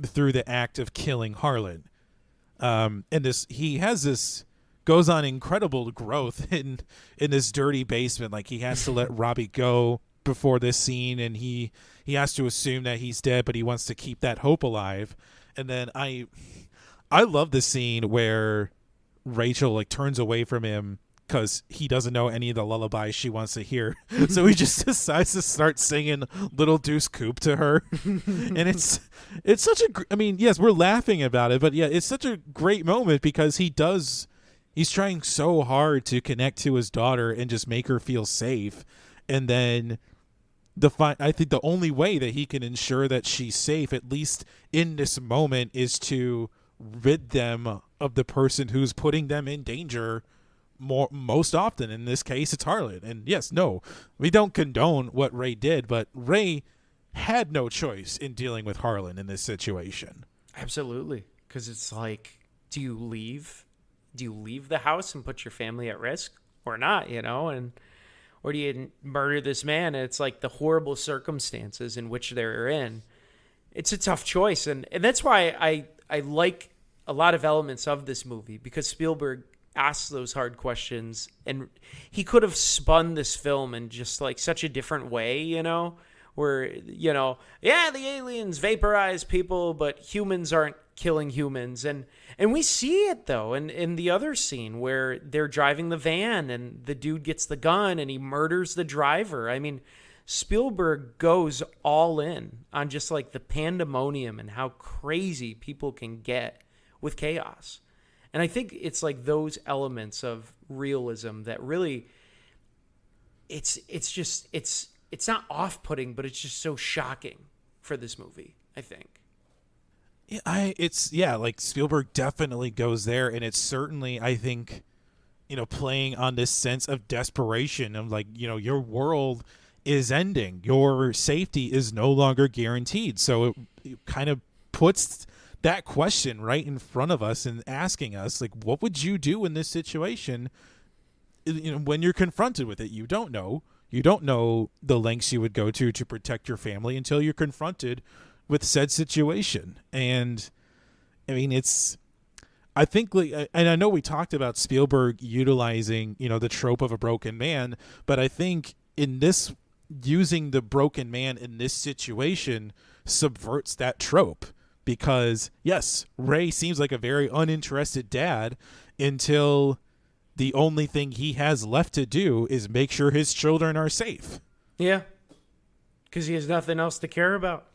through the act of killing Harlan. And he has this goes on incredible growth in this dirty basement. Like, he has to let Robbie go before this scene, and he has to assume that he's dead, but he wants to keep that hope alive. And then I love the scene where Rachel like turns away from him because he doesn't know any of the lullabies she wants to hear. So he just decides to start singing Little Deuce Coupe to her. And it's such I mean, yes, we're laughing about it, but yeah, it's such a great moment because he's trying so hard to connect to his daughter and just make her feel safe. And then I think the only way that he can ensure that she's safe, at least in this moment, is to rid them of the person who's putting them in danger most often. In this case, it's Harlan. And yes, no, we don't condone what Ray did, but Ray had no choice in dealing with Harlan in this situation. Absolutely. Because it's like, do you leave the house and put your family at risk or not, you know? And or do you murder this man? And it's like the horrible circumstances in which they're in. It's a tough choice. And that's why I like a lot of elements of this movie, because Spielberg asks those hard questions, and he could have spun this film in just like such a different way, you know, where, you know, yeah, the aliens vaporize people, but humans aren't killing humans. And we see it though in the other scene where they're driving the van and the dude gets the gun and he murders the driver. I mean, Spielberg goes all in on just like the pandemonium and how crazy people can get with chaos. And I think it's like those elements of realism that really it's not off-putting, but it's just so shocking for this movie, I think. Yeah, like Spielberg definitely goes there, and it's certainly, I think, you know, playing on this sense of desperation of like, you know, your world is ending, your safety is no longer guaranteed. So it kind of puts that question right in front of us and asking us, like, what would you do in this situation? When you're confronted with it, you don't know the lengths you would go to protect your family until you're confronted with said situation. And I mean, I think, and I know we talked about Spielberg utilizing, the trope of a broken man, but I think in this, using the broken man in this situation subverts that trope, because yes, Ray seems like a very uninterested dad until the only thing he has left to do is make sure his children are safe. Yeah, because he has nothing else to care about.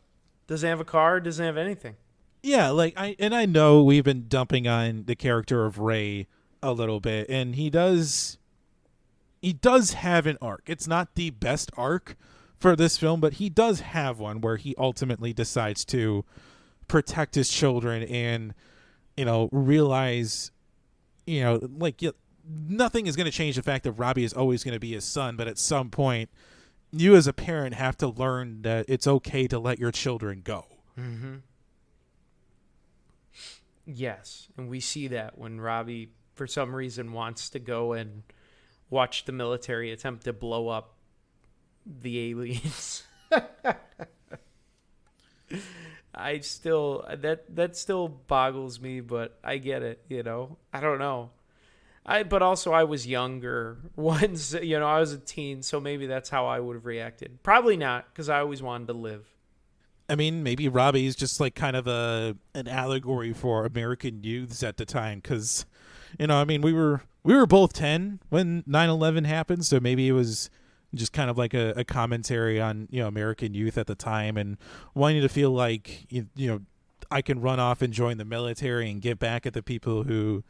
Doesn't have a car, doesn't have anything. Yeah, I know we've been dumping on the character of Ray a little bit, and he does have an arc. It's not the best arc for this film, but he does have one where he ultimately decides to protect his children and, realize, nothing is going to change the fact that Robbie is always going to be his son, but at some point, you as a parent have to learn that it's okay to let your children go. Mm-hmm. Yes, and we see that when Robbie, for some reason, wants to go and watch the military attempt to blow up the aliens. I still, that still boggles me, but I get it, I don't know. But also I was younger once, I was a teen, so maybe that's how I would have reacted. Probably not, because I always wanted to live. I mean, maybe Robbie's just like kind of an allegory for American youths at the time, because, we were both 10 when 9/11 happened, so maybe it was just kind of like a commentary on, American youth at the time and wanting to feel like, I can run off and join the military and get back at the people who,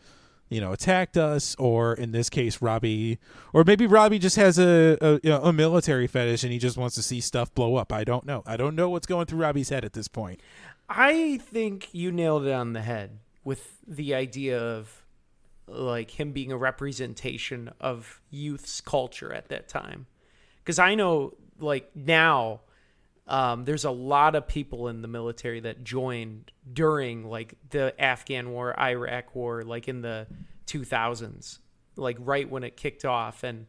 attacked us, or in this case, Robbie, or maybe Robbie just has a military fetish and he just wants to see stuff blow up. I don't know. I don't know what's going through Robbie's head at this point. I think you nailed it on the head with the idea of like him being a representation of youth's culture at that time. Because I know like now there's a lot of people in the military that joined during like the Afghan war, Iraq war, like in the 2000s, like right when it kicked off. And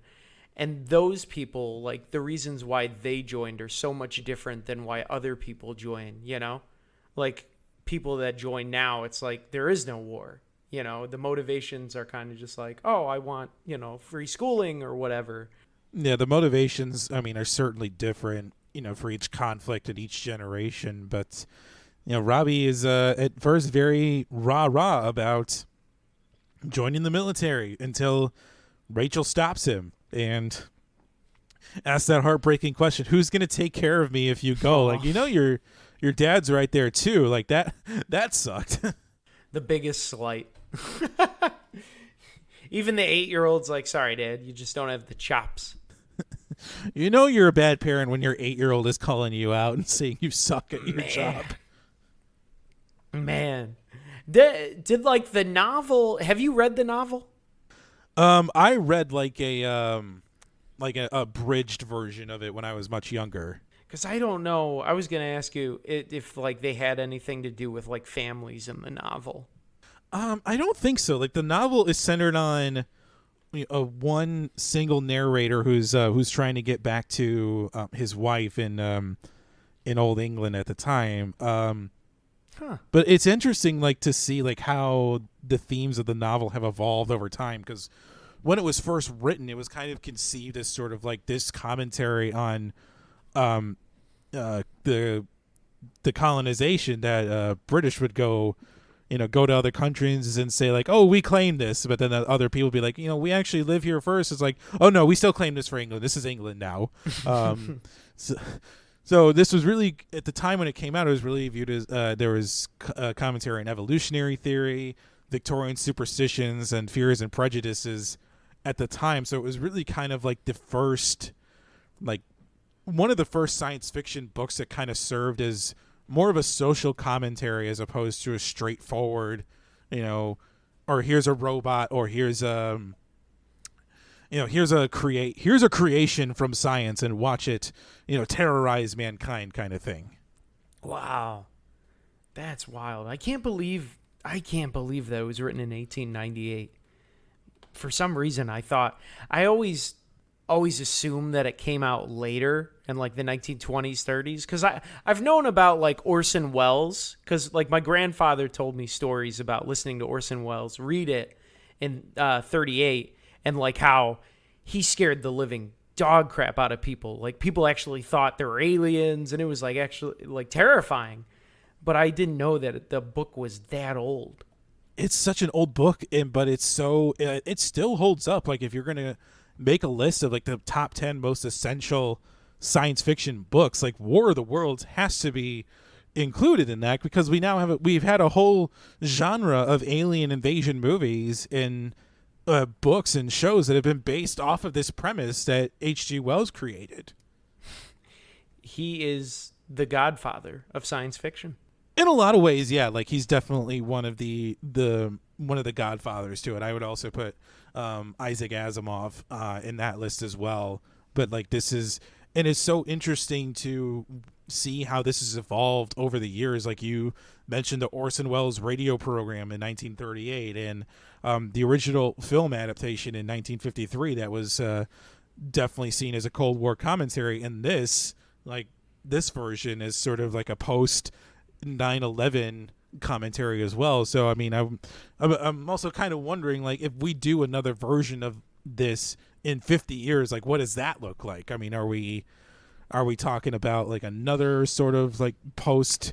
those people, like the reasons why they joined are so much different than why other people join, like people that join now, it's like there is no war, the motivations are kind of just like, oh, I want, free schooling or whatever. Yeah. The motivations, are certainly different, for each conflict and each generation. But, Robbie is at first very rah-rah about joining the military until Rachel stops him and asks that heartbreaking question, who's going to take care of me if you go? Like, your dad's right there too. Like that sucked. The biggest slight. Even the 8-year-old's like, sorry, Dad, you just don't have the chops. You're a bad parent when your 8-year-old is calling you out and saying you suck at your job. Man. Did like the novel, have you read the novel? I read like a abridged version of it when I was much younger. Because I don't know. I was going to ask you if like they had anything to do with like families in the novel. I don't think so. Like the novel is centered on one single narrator who's trying to get back to his wife in Old England at the time. But it's interesting, like to see like how the themes of the novel have evolved over time. Because when it was first written, it was kind of conceived as sort of like this commentary on the colonization that British would go to other countries and say like, oh, we claim this, but then the other people be like, we actually live here first. It's like, oh no, we still claim this for England. This is England now. So this was really, at the time when it came out, it was really viewed as there was commentary on evolutionary theory, Victorian superstitions, and fears and prejudices at the time. So it was really kind of like the first, like one of the first science fiction books that kind of served as more of a social commentary as opposed to a straightforward, or here's a robot, or here's here's a creation from science and watch it, terrorize mankind kind of thing. Wow. That's wild. I can't believe that it was written in 1898. For some reason, I always assumed that it came out later in like the 1920s, 30s, because I've known about like Orson Welles, because like my grandfather told me stories about listening to Orson Welles read it in 38, and like how he scared the living dog crap out of people. Like people actually thought there were aliens, and it was like actually like terrifying. But I didn't know that the book was that old. It's such an old book, but it's so it still holds up. Like if you're gonna make a list of like the top 10 most essential science fiction books, like War of the Worlds has to be included in that, because we've had a whole genre of alien invasion movies and books and shows that have been based off of this premise that H.G. Wells created. He is the godfather of science fiction. In a lot of ways, yeah. Like he's definitely one of the godfathers to it. I would also put Isaac Asimov in that list as well. But like it's so interesting to see how this has evolved over the years. Like you mentioned the Orson Welles radio program in 1938, and the original film adaptation in 1953 that was definitely seen as a Cold War commentary. And this version is sort of like a post 9/11 commentary as well. So I mean, I'm also kind of wondering, like, if we do another version of this in 50 years, like what does that look like? I mean, are we talking about like another sort of like post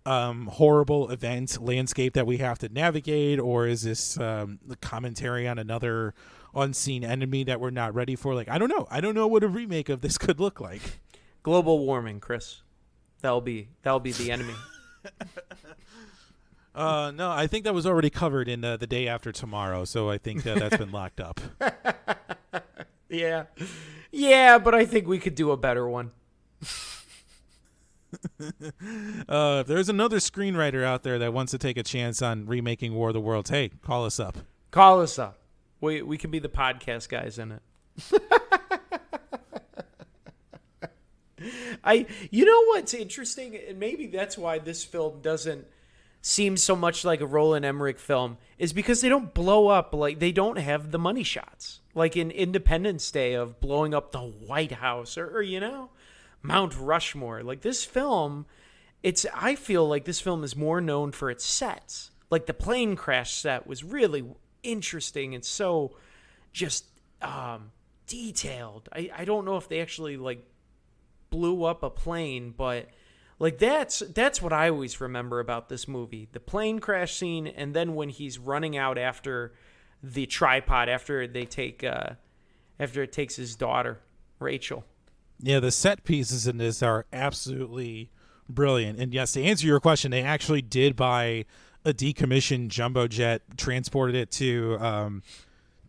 horrible event landscape that we have to navigate, or is this the commentary on another unseen enemy that we're not ready for? Like, I don't know what a remake of this could look like. Global warming, Chris. That'll be the enemy. No, I think that was already covered in The Day After Tomorrow, so I think that's been locked up. Yeah, but I think we could do a better one. If there's another screenwriter out there that wants to take a chance on remaking War of the Worlds, hey, call us up. We can be the podcast guys in it. You know what's interesting, and maybe that's why this film doesn't seem so much like a Roland Emmerich film, is because they don't blow up, like they don't have the money shots like in Independence Day of blowing up the White House or Mount Rushmore. Like this film, I feel like this film is more known for its sets. Like the plane crash set was really interesting and so just detailed. I don't know if they actually like blew up a plane, but like that's what I always remember about this movie. The plane crash scene, and then when he's running out after the tripod after it takes his daughter, Rachel. Yeah, the set pieces in this are absolutely brilliant. And yes, to answer your question, they actually did buy a decommissioned jumbo jet, transported it to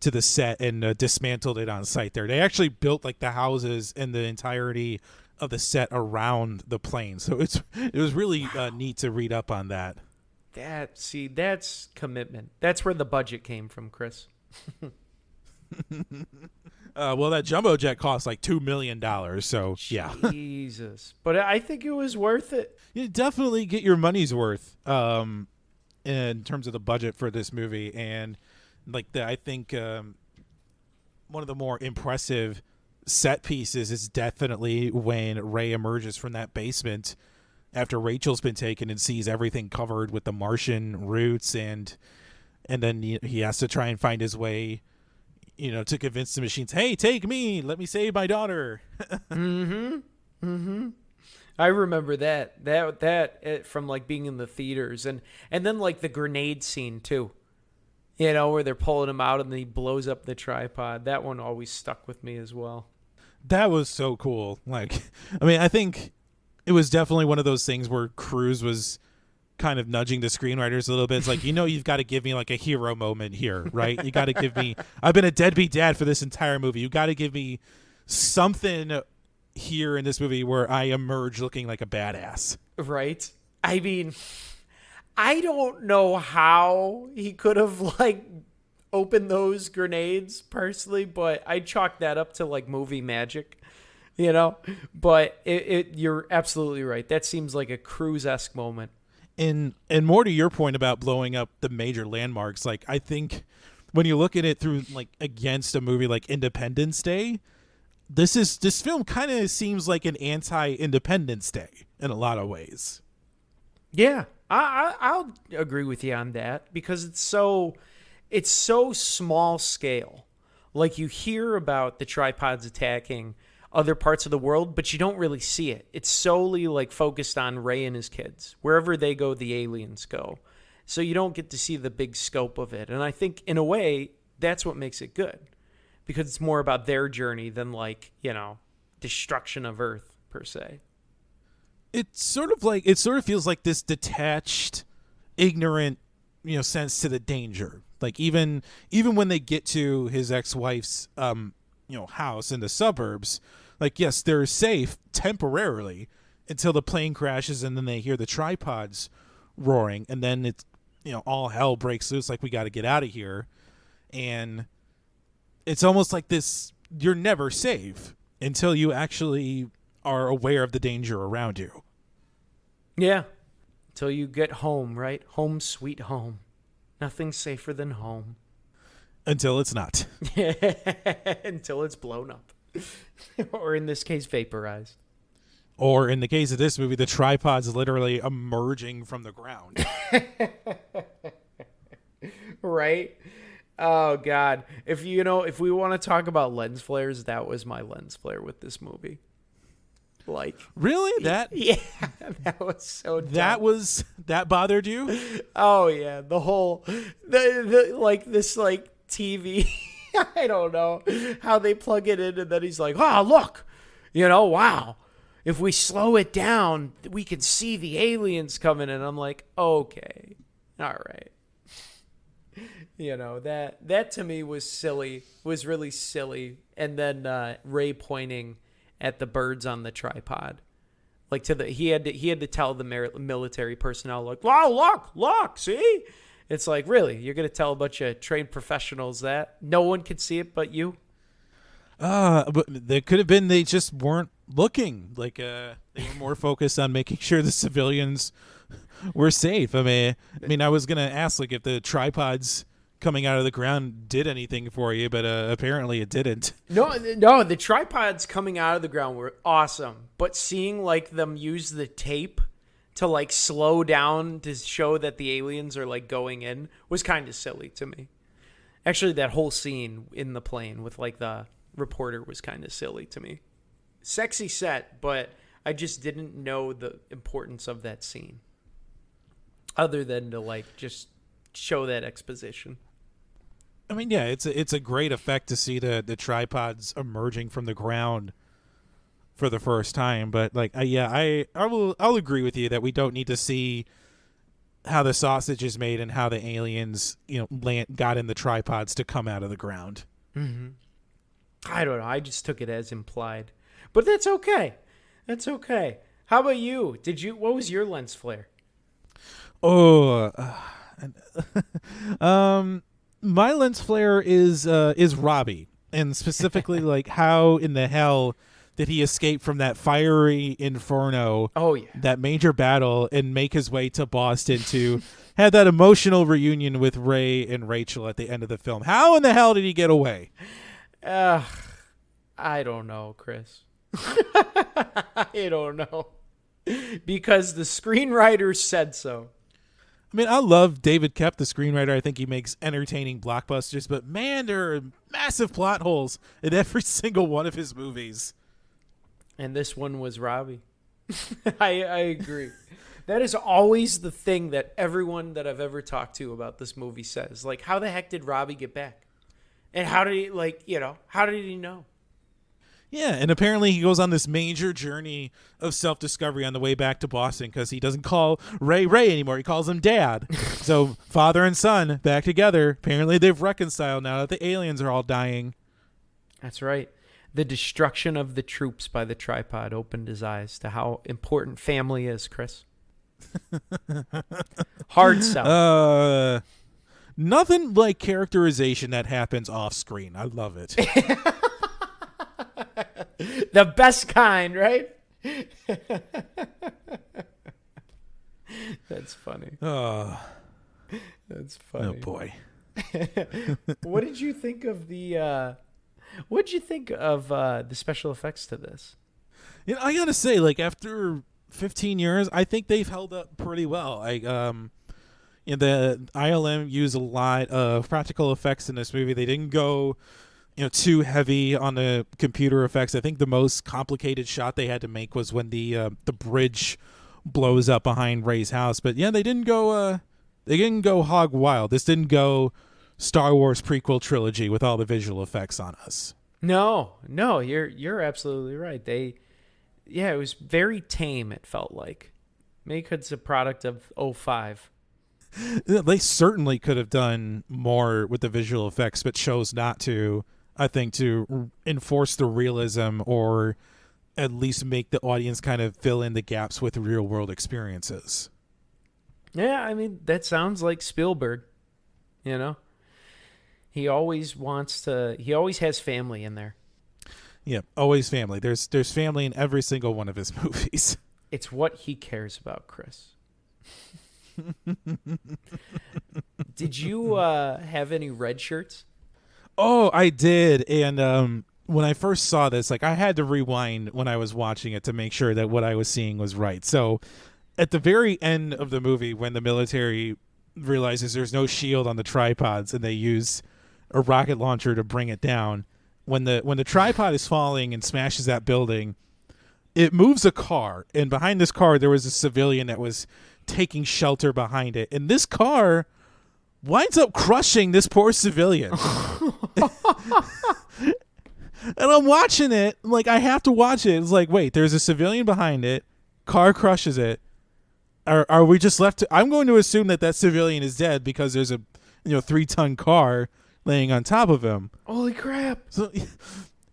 the set, and dismantled it on site there. They actually built like the houses and the entirety of the set around the plane. So it was really neat to read up on that. That's commitment. That's where the budget came from, Chris. Well, that jumbo jet cost like $2 million. So yeah, Jesus. But I think it was worth it. You definitely get your money's worth in terms of the budget for this movie. And like I think one of the more impressive set pieces is definitely when Ray emerges from that basement after Rachel's been taken and sees everything covered with the Martian roots, and then he has to try and find his way, to convince the machines, hey, take me, let me save my daughter. I remember that from like being in the theaters, and then like the grenade scene too, where they're pulling him out and then he blows up the tripod. That one always stuck with me as well. That was so cool. Like, I mean, I think it was definitely one of those things where Cruise was kind of nudging the screenwriters a little bit. It's like, you've got to give me like a hero moment here, right? You got to give me, I've been a deadbeat dad for this entire movie. You got to give me something here in this movie where I emerge looking like a badass. Right. I mean, I don't know how he could have like opened those grenades personally, but I chalk that up to like movie magic, but you're absolutely right. That seems like a Cruise-esque moment. And more to your point about blowing up the major landmarks, like I think when you look at it through like against a movie like Independence Day, this film kind of seems like an anti-Independence Day in a lot of ways. Yeah, I'll agree with you on that because it's so small scale. Like you hear about the tripods attacking other parts of the world, but you don't really see it. It's solely like focused on Ray and his kids. Wherever they go, the aliens go. So you don't get to see the big scope of it. And I think in a way, that's what makes it good. Because it's more about their journey than like, destruction of Earth per se. It sort of feels like this detached, ignorant, sense to the danger. Like even when they get to his ex-wife's house in the suburbs, like yes, they're safe temporarily until the plane crashes and then they hear the tripods roaring and then it's all hell breaks loose, like we got to get out of here. And it's almost like this, you're never safe until you actually are aware of the danger around you. Yeah. Until you get home, right? Home sweet home. Nothing's safer than home. Until it's not. Until it's blown up. Or in this case, vaporized. Or in the case of this movie, the tripod's literally emerging from the ground. Right? Oh, God. If we want to talk about lens flares, that was my lens flare with this movie. Like, really? Yeah, that was so dumb. That bothered you? Oh yeah, the whole the like this like TV. I don't know how they plug it in, and then he's like, "Oh, look, wow. If we slow it down, we can see the aliens coming." And I'm like, "Okay, all right." That to me was silly. Was really silly. And then Ray pointing at the birds on the tripod, like he had to tell the military personnel, like, "Wow, look, see." It's like, really, you're gonna tell a bunch of trained professionals that no one could see it but you? But there could have been they just weren't looking. Like they were more focused on making sure the civilians were safe. I mean, I was gonna ask like if the tripods coming out of the ground did anything for you, but apparently it didn't. No, the tripods coming out of the ground were awesome, but seeing like them use the tape to like slow down to show that the aliens are like going in was kind of silly to me. Actually, that whole scene in the plane with like the reporter was kind of silly to me. Sexy set, but I just didn't know the importance of that scene other than to like just show that exposition. I mean, yeah, it's a great effect to see the tripods emerging from the ground for the first time. But like, I'll agree with you that we don't need to see how the sausage is made and how the aliens got in the tripods to come out of the ground. Mm-hmm. I don't know. I just took it as implied, but that's okay. That's okay. How about you? What was your lens flare? My lens flare is Robbie, and specifically like how in the hell did he escape from that fiery inferno? Oh yeah, that major battle, and make his way to Boston to have that emotional reunion with Ray and Rachel at the end of the film. How in the hell did he get away? I don't know, Chris. I don't know, because the screenwriter said so. I mean, I love David Koepp, the screenwriter. I think he makes entertaining blockbusters, but man, there are massive plot holes in every single one of his movies. And this one was Robbie. I agree. That is always the thing that everyone that I've ever talked to about this movie says. Like, how the heck did Robbie get back? And how did how did he know? Yeah, and apparently he goes on this major journey of self-discovery on the way back to Boston because he doesn't call Ray anymore. He calls him Dad. So father and son back together. Apparently they've reconciled now that the aliens are all dying. That's right. The destruction of the troops by the tripod opened his eyes to how important family is, Chris. Hard sell. Nothing like characterization that happens off screen. I love it. The best kind, right? That's That's funny. Oh, That's funny. oh boy. What did you think of the special effects to this? You know, I gotta say, like after 15 years, I think they've held up pretty well. The ILM used a lot of practical effects in this movie. They didn't go, too heavy on the computer effects. I think the most complicated shot they had to make was when the bridge blows up behind Rey's house. But yeah, they didn't go hog wild. This didn't go Star Wars prequel trilogy with all the visual effects on us. No, you're absolutely right. It was very tame. It felt like maybe it's a product of 05. They certainly could have done more with the visual effects, but chose not to. I think to enforce the realism, or at least make the audience kind of fill in the gaps with real world experiences. Yeah, I mean that sounds like Spielberg. He always has family in there. Yeah, always family. There's family in every single one of his movies. It's what he cares about, Chris. Did you have any red shirts? Oh, I did. And when I first saw this, like I had to rewind when I was watching it to make sure that what I was seeing was right. So at the very end of the movie, when the military realizes there's no shield on the tripods and they use a rocket launcher to bring it down, when the tripod is falling and smashes that building, it moves a car, and behind this car there was a civilian that was taking shelter behind it, and this car winds up crushing this poor civilian. And I'm watching it, like I have to watch it. It's like, wait, there's a civilian behind it, car crushes it. Are we just left I'm going to assume that civilian is dead because there's a 3-ton car laying on top of him. Holy crap. So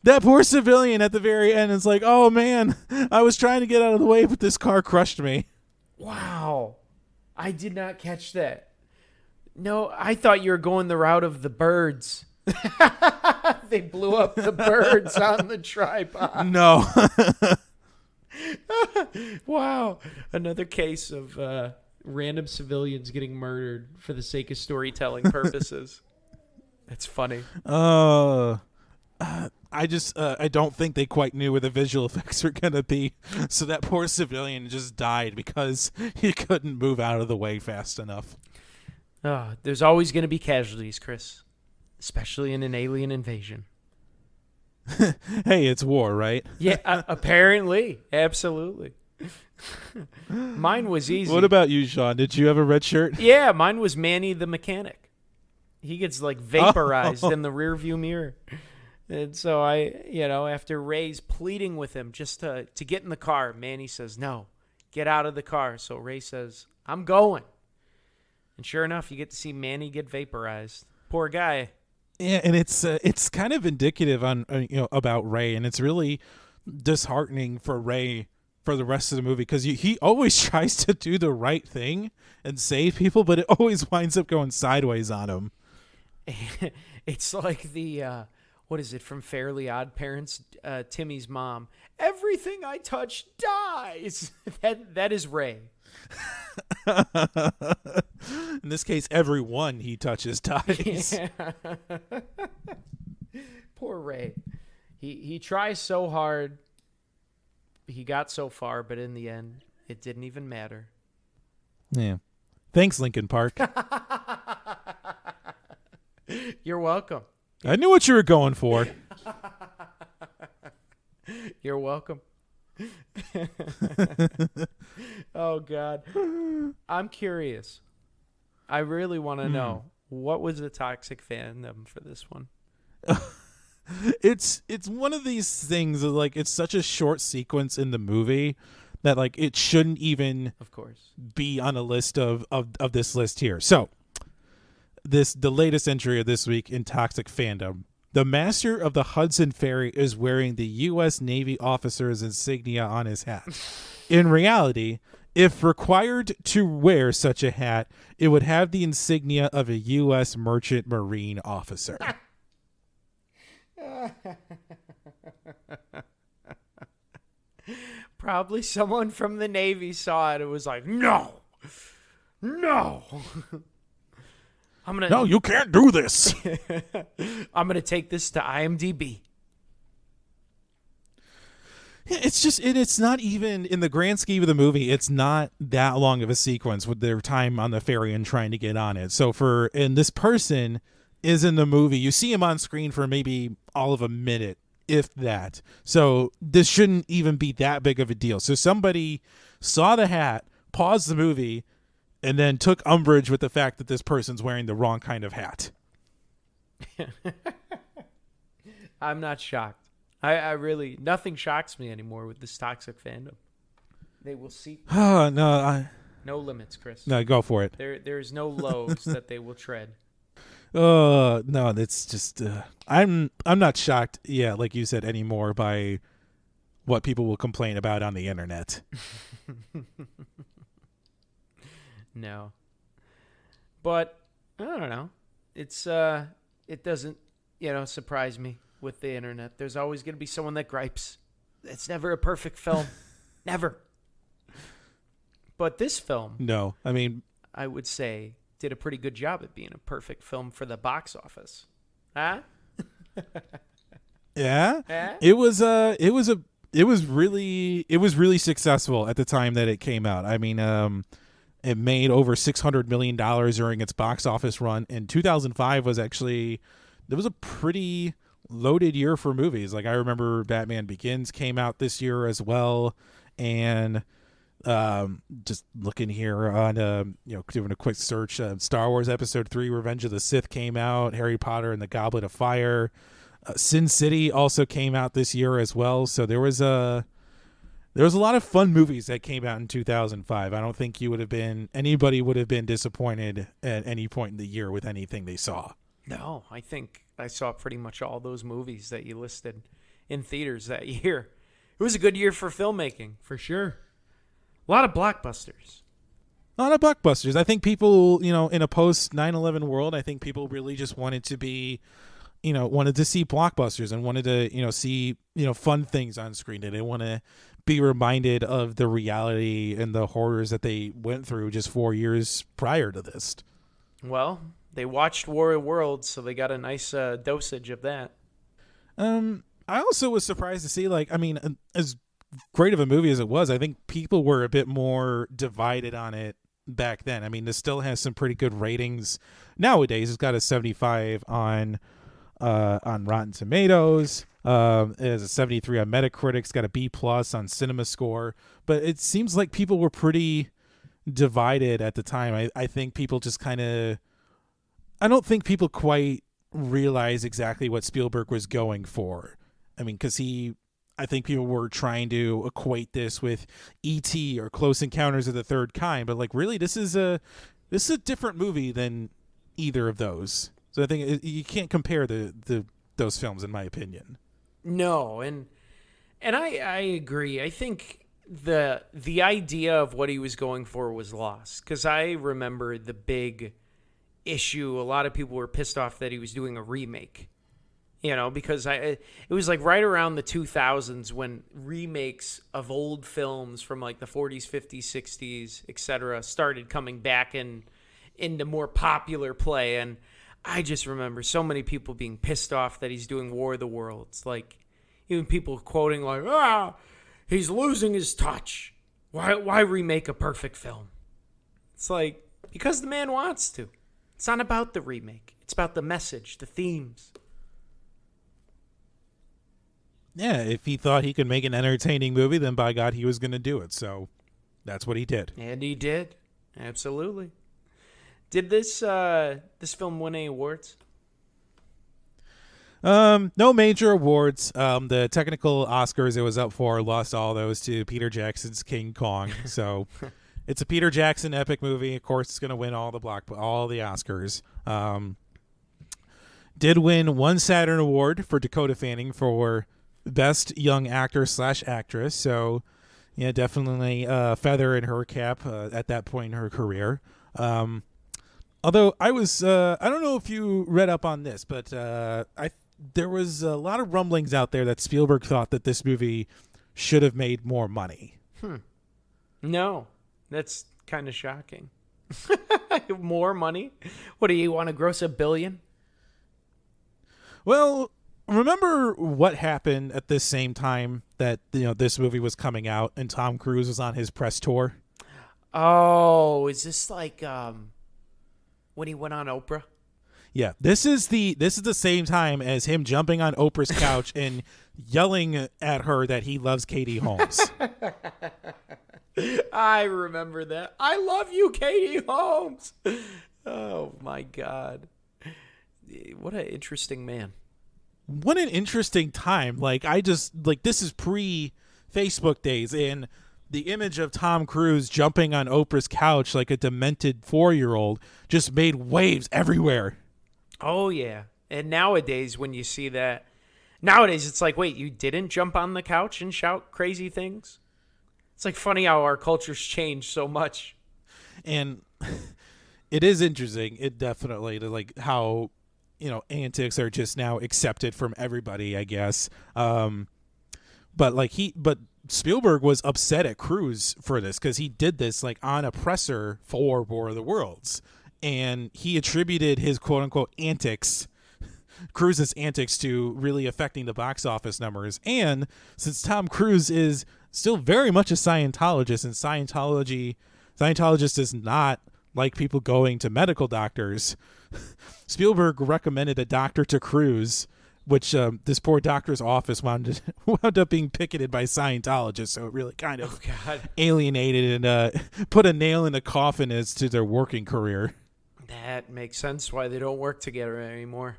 that poor civilian at the very end is like, oh man, I was trying to get out of the way, but this car crushed me. Wow. I did not catch that. No, I thought you were going the route of the birds. They blew up the birds on the tripod. No. Wow. Another case of random civilians getting murdered for the sake of storytelling purposes. That's funny. I don't think they quite knew where the visual effects were going to be. So that poor civilian just died because he couldn't move out of the way fast enough. There's always going to be casualties, Chris, especially in an alien invasion. Hey, it's war, right? Yeah, apparently. Absolutely. Mine was easy. What about you, Sean? Did you have a red shirt? Yeah, mine was Manny the mechanic. He gets like vaporized in the rearview mirror. And so after Ray's pleading with him just to get in the car, Manny says, no, get out of the car. So Ray says, I'm going. And sure enough, you get to see Manny get vaporized. Poor guy. Yeah, and it's kind of indicative on about Ray, and it's really disheartening for Ray for the rest of the movie because he always tries to do the right thing and save people, but it always winds up going sideways on him. It's like the what is it from Fairly Odd Parents? Timmy's mom. Everything I touch dies. That is Ray. In this case, everyone he touches dies. Yeah. Poor Ray. He tries so hard. He got so far, but in the end, it didn't even matter. Yeah. Thanks, Linkin Park. You're welcome. I knew what you were going for. You're welcome. Oh, God. I'm curious. I really want to know, what was the toxic fandom for this one? It's one of these things of, like, it's such a short sequence in the movie that, like, it shouldn't even of course be on a list of this list here. So the latest entry of this week in toxic fandom. The master of the Hudson Ferry is wearing the U.S. Navy officer's insignia on his hat. In reality, if required to wear such a hat, it would have the insignia of a U.S. merchant marine officer. Probably someone from the Navy saw it and was like, no, No. No, you can't do this. I'm gonna take this to IMDb. Yeah, it's not even in the grand scheme of the movie. It's not that long of a sequence with their time on the ferry and trying to get on it. So and this person is in the movie. You see him on screen for maybe all of a minute, if that. So this shouldn't even be that big of a deal. So somebody saw the hat, paused the movie, and then took umbrage with the fact that this person's wearing the wrong kind of hat. I'm not shocked. I really, nothing shocks me anymore with this toxic fandom. They will seek No limits, Chris. No, go for it. There's no lows that they will tread. No, that's just I'm not shocked, yeah, like you said, anymore by what people will complain about on the internet. No. But I don't know. It's it doesn't, surprise me with the internet. There's always going to be someone that gripes. It's never a perfect film. Never. But this film, No, I mean, I would say did a pretty good job at being a perfect film for the box office. Huh? yeah. Eh? It was really successful at the time that it came out. I mean, it made over $600 million during its box office run, and 2005 was actually, there was a pretty loaded year for movies. Like, I remember Batman Begins came out this year as well, and just looking here on doing a quick search, Star Wars Episode 3 Revenge of the Sith came out, Harry Potter and the Goblet of Fire, Sin City also came out this year as well. So there was a lot of fun movies that came out in 2005. I don't think anybody would have been disappointed at any point in the year with anything they saw. No, I think I saw pretty much all those movies that you listed in theaters that year. It was a good year for filmmaking, for sure. A lot of blockbusters. I think people, in a post 9/11 world, I think people really just wanted to see blockbusters and wanted to, see, fun things on screen. They didn't want to be reminded of the reality and the horrors that they went through just 4 years prior to this. Well, they watched War of the Worlds, so they got a nice dosage of that. I also was surprised to see, as great of a movie as it was, I think people were a bit more divided on it back then. I mean, this still has some pretty good ratings nowadays. It's got a 75 on Rotten Tomatoes. It has a 73 on Metacritic. It's got a B+ on Cinema Score. But it seems like people were pretty divided at the time. I think people just I don't think people quite realize exactly what Spielberg was going for. I mean, because I think people were trying to equate this with E.T. or Close Encounters of the Third Kind, but really this is a different movie than either of those. So I think you can't compare those films, in my opinion. No, and I agree. I think the idea of what he was going for was lost, because I remember the big issue. A lot of people were pissed off that he was doing a remake. Because it was like right around the 2000s when remakes of old films from like the 40s, 50s, 60s, etc. started coming back into more popular play. And I just remember so many people being pissed off that he's doing War of the Worlds. Like, even people quoting like, he's losing his touch. Why remake a perfect film? It's like, because the man wants to. It's not about the remake. It's about the message, the themes. Yeah, if he thought he could make an entertaining movie, then by God, he was going to do it. So that's what he did. And he did. Absolutely. Did this film win any awards? No major awards. The technical Oscars it was up for lost all those to Peter Jackson's King Kong. So it's a Peter Jackson epic movie. Of course, it's going to win all the Oscars. Did win one Saturn Award for Dakota Fanning for Best Young Actor / Actress. So, yeah, definitely a feather in her cap at that point in her career. Although I don't know if you read up on this, but there was a lot of rumblings out there that Spielberg thought that this movie should have made more money. No, that's kind of shocking. More money? What do you want to gross $1 billion? Well, remember what happened at this same time that this movie was coming out and Tom Cruise was on his press tour? Oh, is this like when he went on Oprah? Yeah, this is the same time as him jumping on Oprah's couch and yelling at her that he loves Katie Holmes. I remember that. I love you, Katie Holmes. Oh my God. What an interesting man. What an interesting time. This is pre-Facebook days, and the image of Tom Cruise jumping on Oprah's couch like a demented 4-year-old just made waves everywhere. Oh, yeah. And nowadays, when you see that, it's like, wait, you didn't jump on the couch and shout crazy things? It's like funny how our culture's changed so much. And it is interesting. It definitely, how, antics are just now accepted from everybody, I guess. But Spielberg was upset at Cruise for this because he did this on a presser for War of the Worlds. And he attributed his quote-unquote antics, Cruise's antics, to really affecting the box office numbers. And since Tom Cruise is still very much a Scientologist, and Scientologist does not like people going to medical doctors, Spielberg recommended a doctor to Cruise, which this poor doctor's office wound up being picketed by Scientologists. So it really kind of alienated and put a nail in the coffin as to their working career. That makes sense why they don't work together anymore.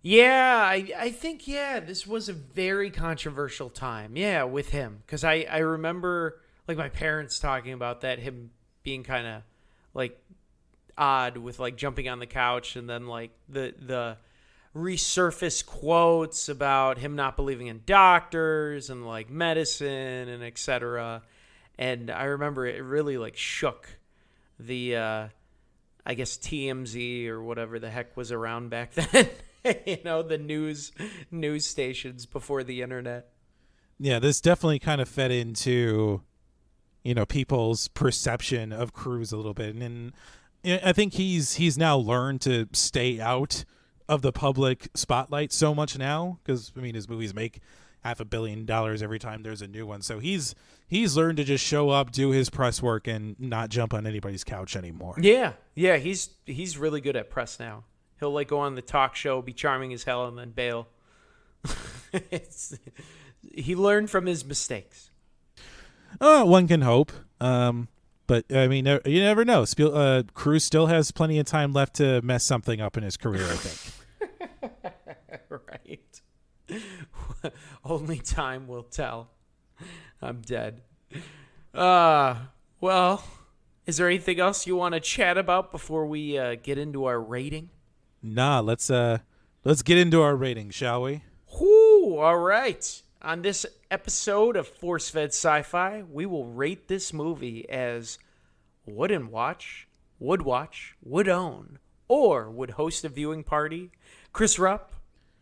Yeah, I think, this was a very controversial time, with him. Because I remember, my parents talking about that, him being kind of, odd with, jumping on the couch. And then, the resurfaced quotes about him not believing in doctors and, medicine and et cetera. And I remember it really, shook the... I guess TMZ or whatever the heck was around back then. The news stations before the internet. Yeah, this definitely kind of fed into, people's perception of Cruise a little bit. And I think he's now learned to stay out of the public spotlight so much now because, his movies make $500 million every time there's a new one. So he's learned to just show up, do his press work, and not jump on anybody's couch anymore. Yeah, he's really good at press now. He'll go on the talk show, be charming as hell, and then bail. He learned from his mistakes. One can hope. But you never know. Cruise still has plenty of time left to mess something up in his career, I think. Right. Only time will tell. I'm dead. Well, is there anything else you want to chat about before we get into our rating? Nah, let's get into our rating, shall we? Whoo, all right. On this episode of Force Fed Sci-Fi, we will rate this movie as wouldn't watch, would own, or would host a viewing party. Chris Rupp,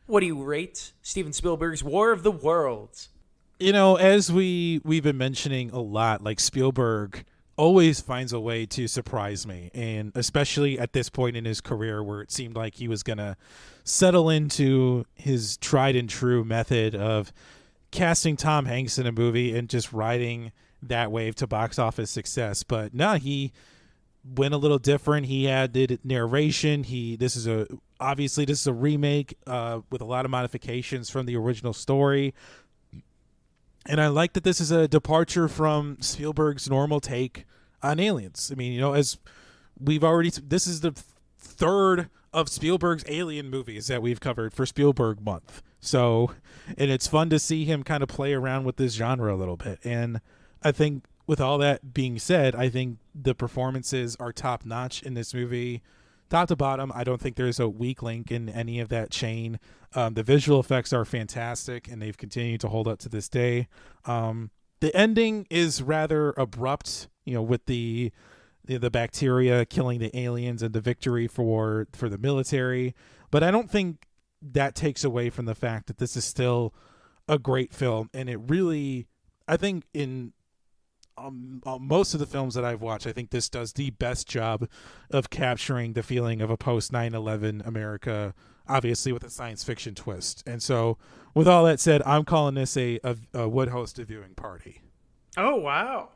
what do you rate Steven Spielberg's War of the Worlds? As we've been mentioning a lot, Spielberg always finds a way to surprise me, and especially at this point in his career where it seemed like he was going to settle into his tried and true method of casting Tom Hanks in a movie and just riding that wave to box office success. But no, he went a little different. He added narration. This is a remake with a lot of modifications from the original story. And I like that this is a departure from Spielberg's normal take on aliens. As we've already, this is the third of Spielberg's alien movies that we've covered for Spielberg month. So, and it's fun to see him kind of play around with this genre a little bit. And I think with all that being said, I think the performances are top notch in this movie. Top to bottom, I don't think there's a weak link in any of that chain. The visual effects are fantastic, and they've continued to hold up to this day. The ending is rather abrupt, with the bacteria killing the aliens and the victory for the military. But I don't think that takes away from the fact that this is still a great film, and it really, I think, in most of the films that I've watched, I think this does the best job of capturing the feeling of a post 9/11 America, obviously with a science fiction twist. And so, with all that said, I'm calling this a would host a viewing party. Oh, wow.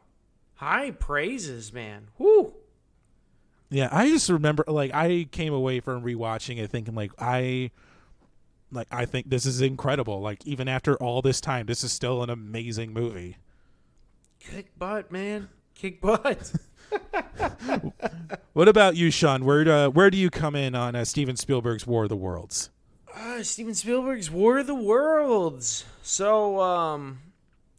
High praises, man. Woo. Yeah, I just remember, like, I came away from rewatching it thinking, I think this is incredible. Like, even after all this time, this is still an amazing movie. Kick butt, man. Kick butt. What about you, Sean? Where do you come in on Steven Spielberg's War of the Worlds? Steven Spielberg's War of the Worlds. So,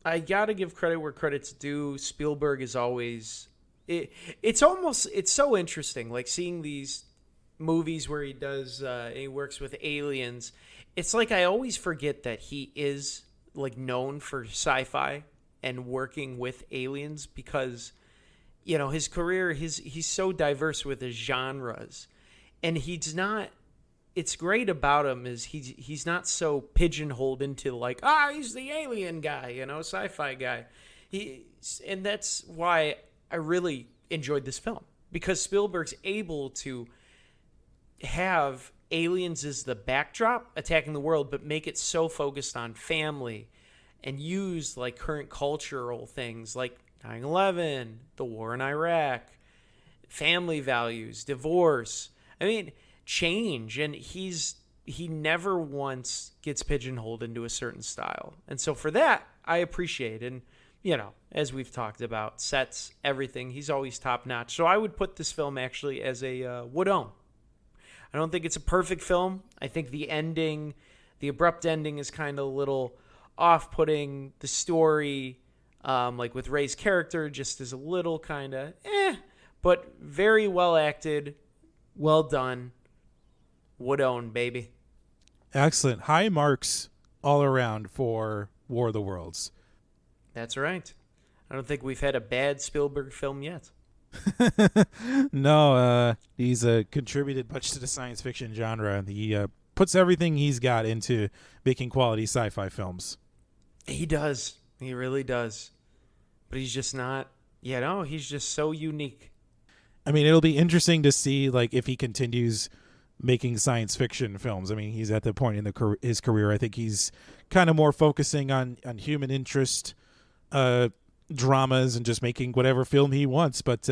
I gotta give credit where credit's due. Spielberg is always... It's so interesting, like, seeing these movies where he works with aliens. It's like I always forget that he is, like, known for sci-fi and working with aliens because, you know, his career, he's so diverse with his genres, and he's not. It's great about him is he's not so pigeonholed into like, he's the alien guy, you know, sci-fi guy. And that's why I really enjoyed this film, because Spielberg's able to have aliens as the backdrop attacking the world, but make it so focused on family and use like current cultural things like 9/11, the war in Iraq, family values, divorce. I mean, change. And he never once gets pigeonholed into a certain style. And so for that, I appreciate. And, you know, as we've talked about, sets, everything, he's always top notch. So I would put this film actually as a would own. I don't think it's a perfect film. I think the ending, the abrupt ending, is kind of a little off-putting. The story, like with Ray's character, just is a little kind of but very well acted, well done. Would own, baby. Excellent. High marks all around for War of the Worlds. That's right. I don't think we've had a bad Spielberg film yet. No, he's contributed much to the science fiction genre, and he puts everything he's got into making quality sci-fi films. He does. He really does. But he's just not, he's just so unique. I mean, it'll be interesting to see, like, if he continues making science fiction films. I mean, he's at the point in his career, I think he's kind of more focusing on human interest dramas and just making whatever film he wants. But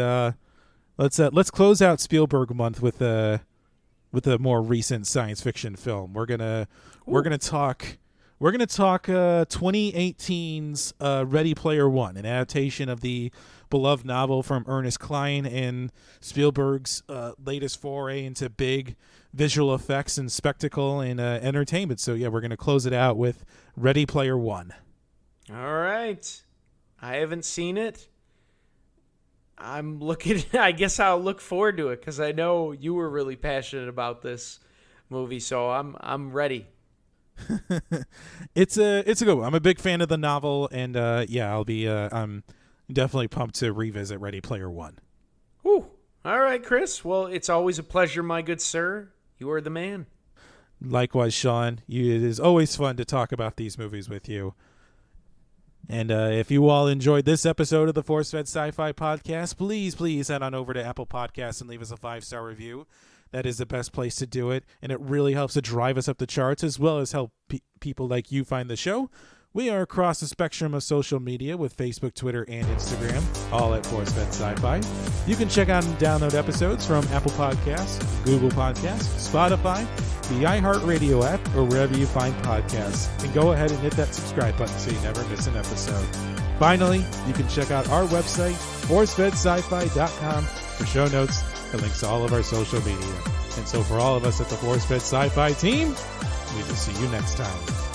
let's close out Spielberg month with a more recent science fiction film. We're gonna talk 2018's Ready Player One, an adaptation of the beloved novel from Ernest Cline and Spielberg's latest foray into big visual effects and spectacle and entertainment. So yeah, we're gonna close it out with Ready Player One. All right. I haven't seen it. I'm looking. I guess I'll look forward to it because I know you were really passionate about this movie, so I'm ready. It's a good one. I'm a big fan of the novel, and I'll be. I'm definitely pumped to revisit Ready Player One. Whew. All right, Chris. Well, it's always a pleasure, my good sir. You are the man. Likewise, Sean. It is always fun to talk about these movies with you. And if you all enjoyed this episode of the Force Fed Sci-Fi podcast, please head on over to Apple Podcasts and leave us a 5-star review. That is the best place to do it, and it really helps to drive us up the charts as well as help people like you find the show. We are across the spectrum of social media with Facebook, Twitter, and Instagram, all at Force Fed Sci-Fi. You can check out and download episodes from Apple Podcasts, Google Podcasts, Spotify, the iHeartRadio app, or wherever you find podcasts. And go ahead and hit that subscribe button so you never miss an episode. Finally, you can check out our website, forcefedscifi.com, for show notes and links to all of our social media. And so for all of us at the Force Fed Sci-Fi team, we will see you next time.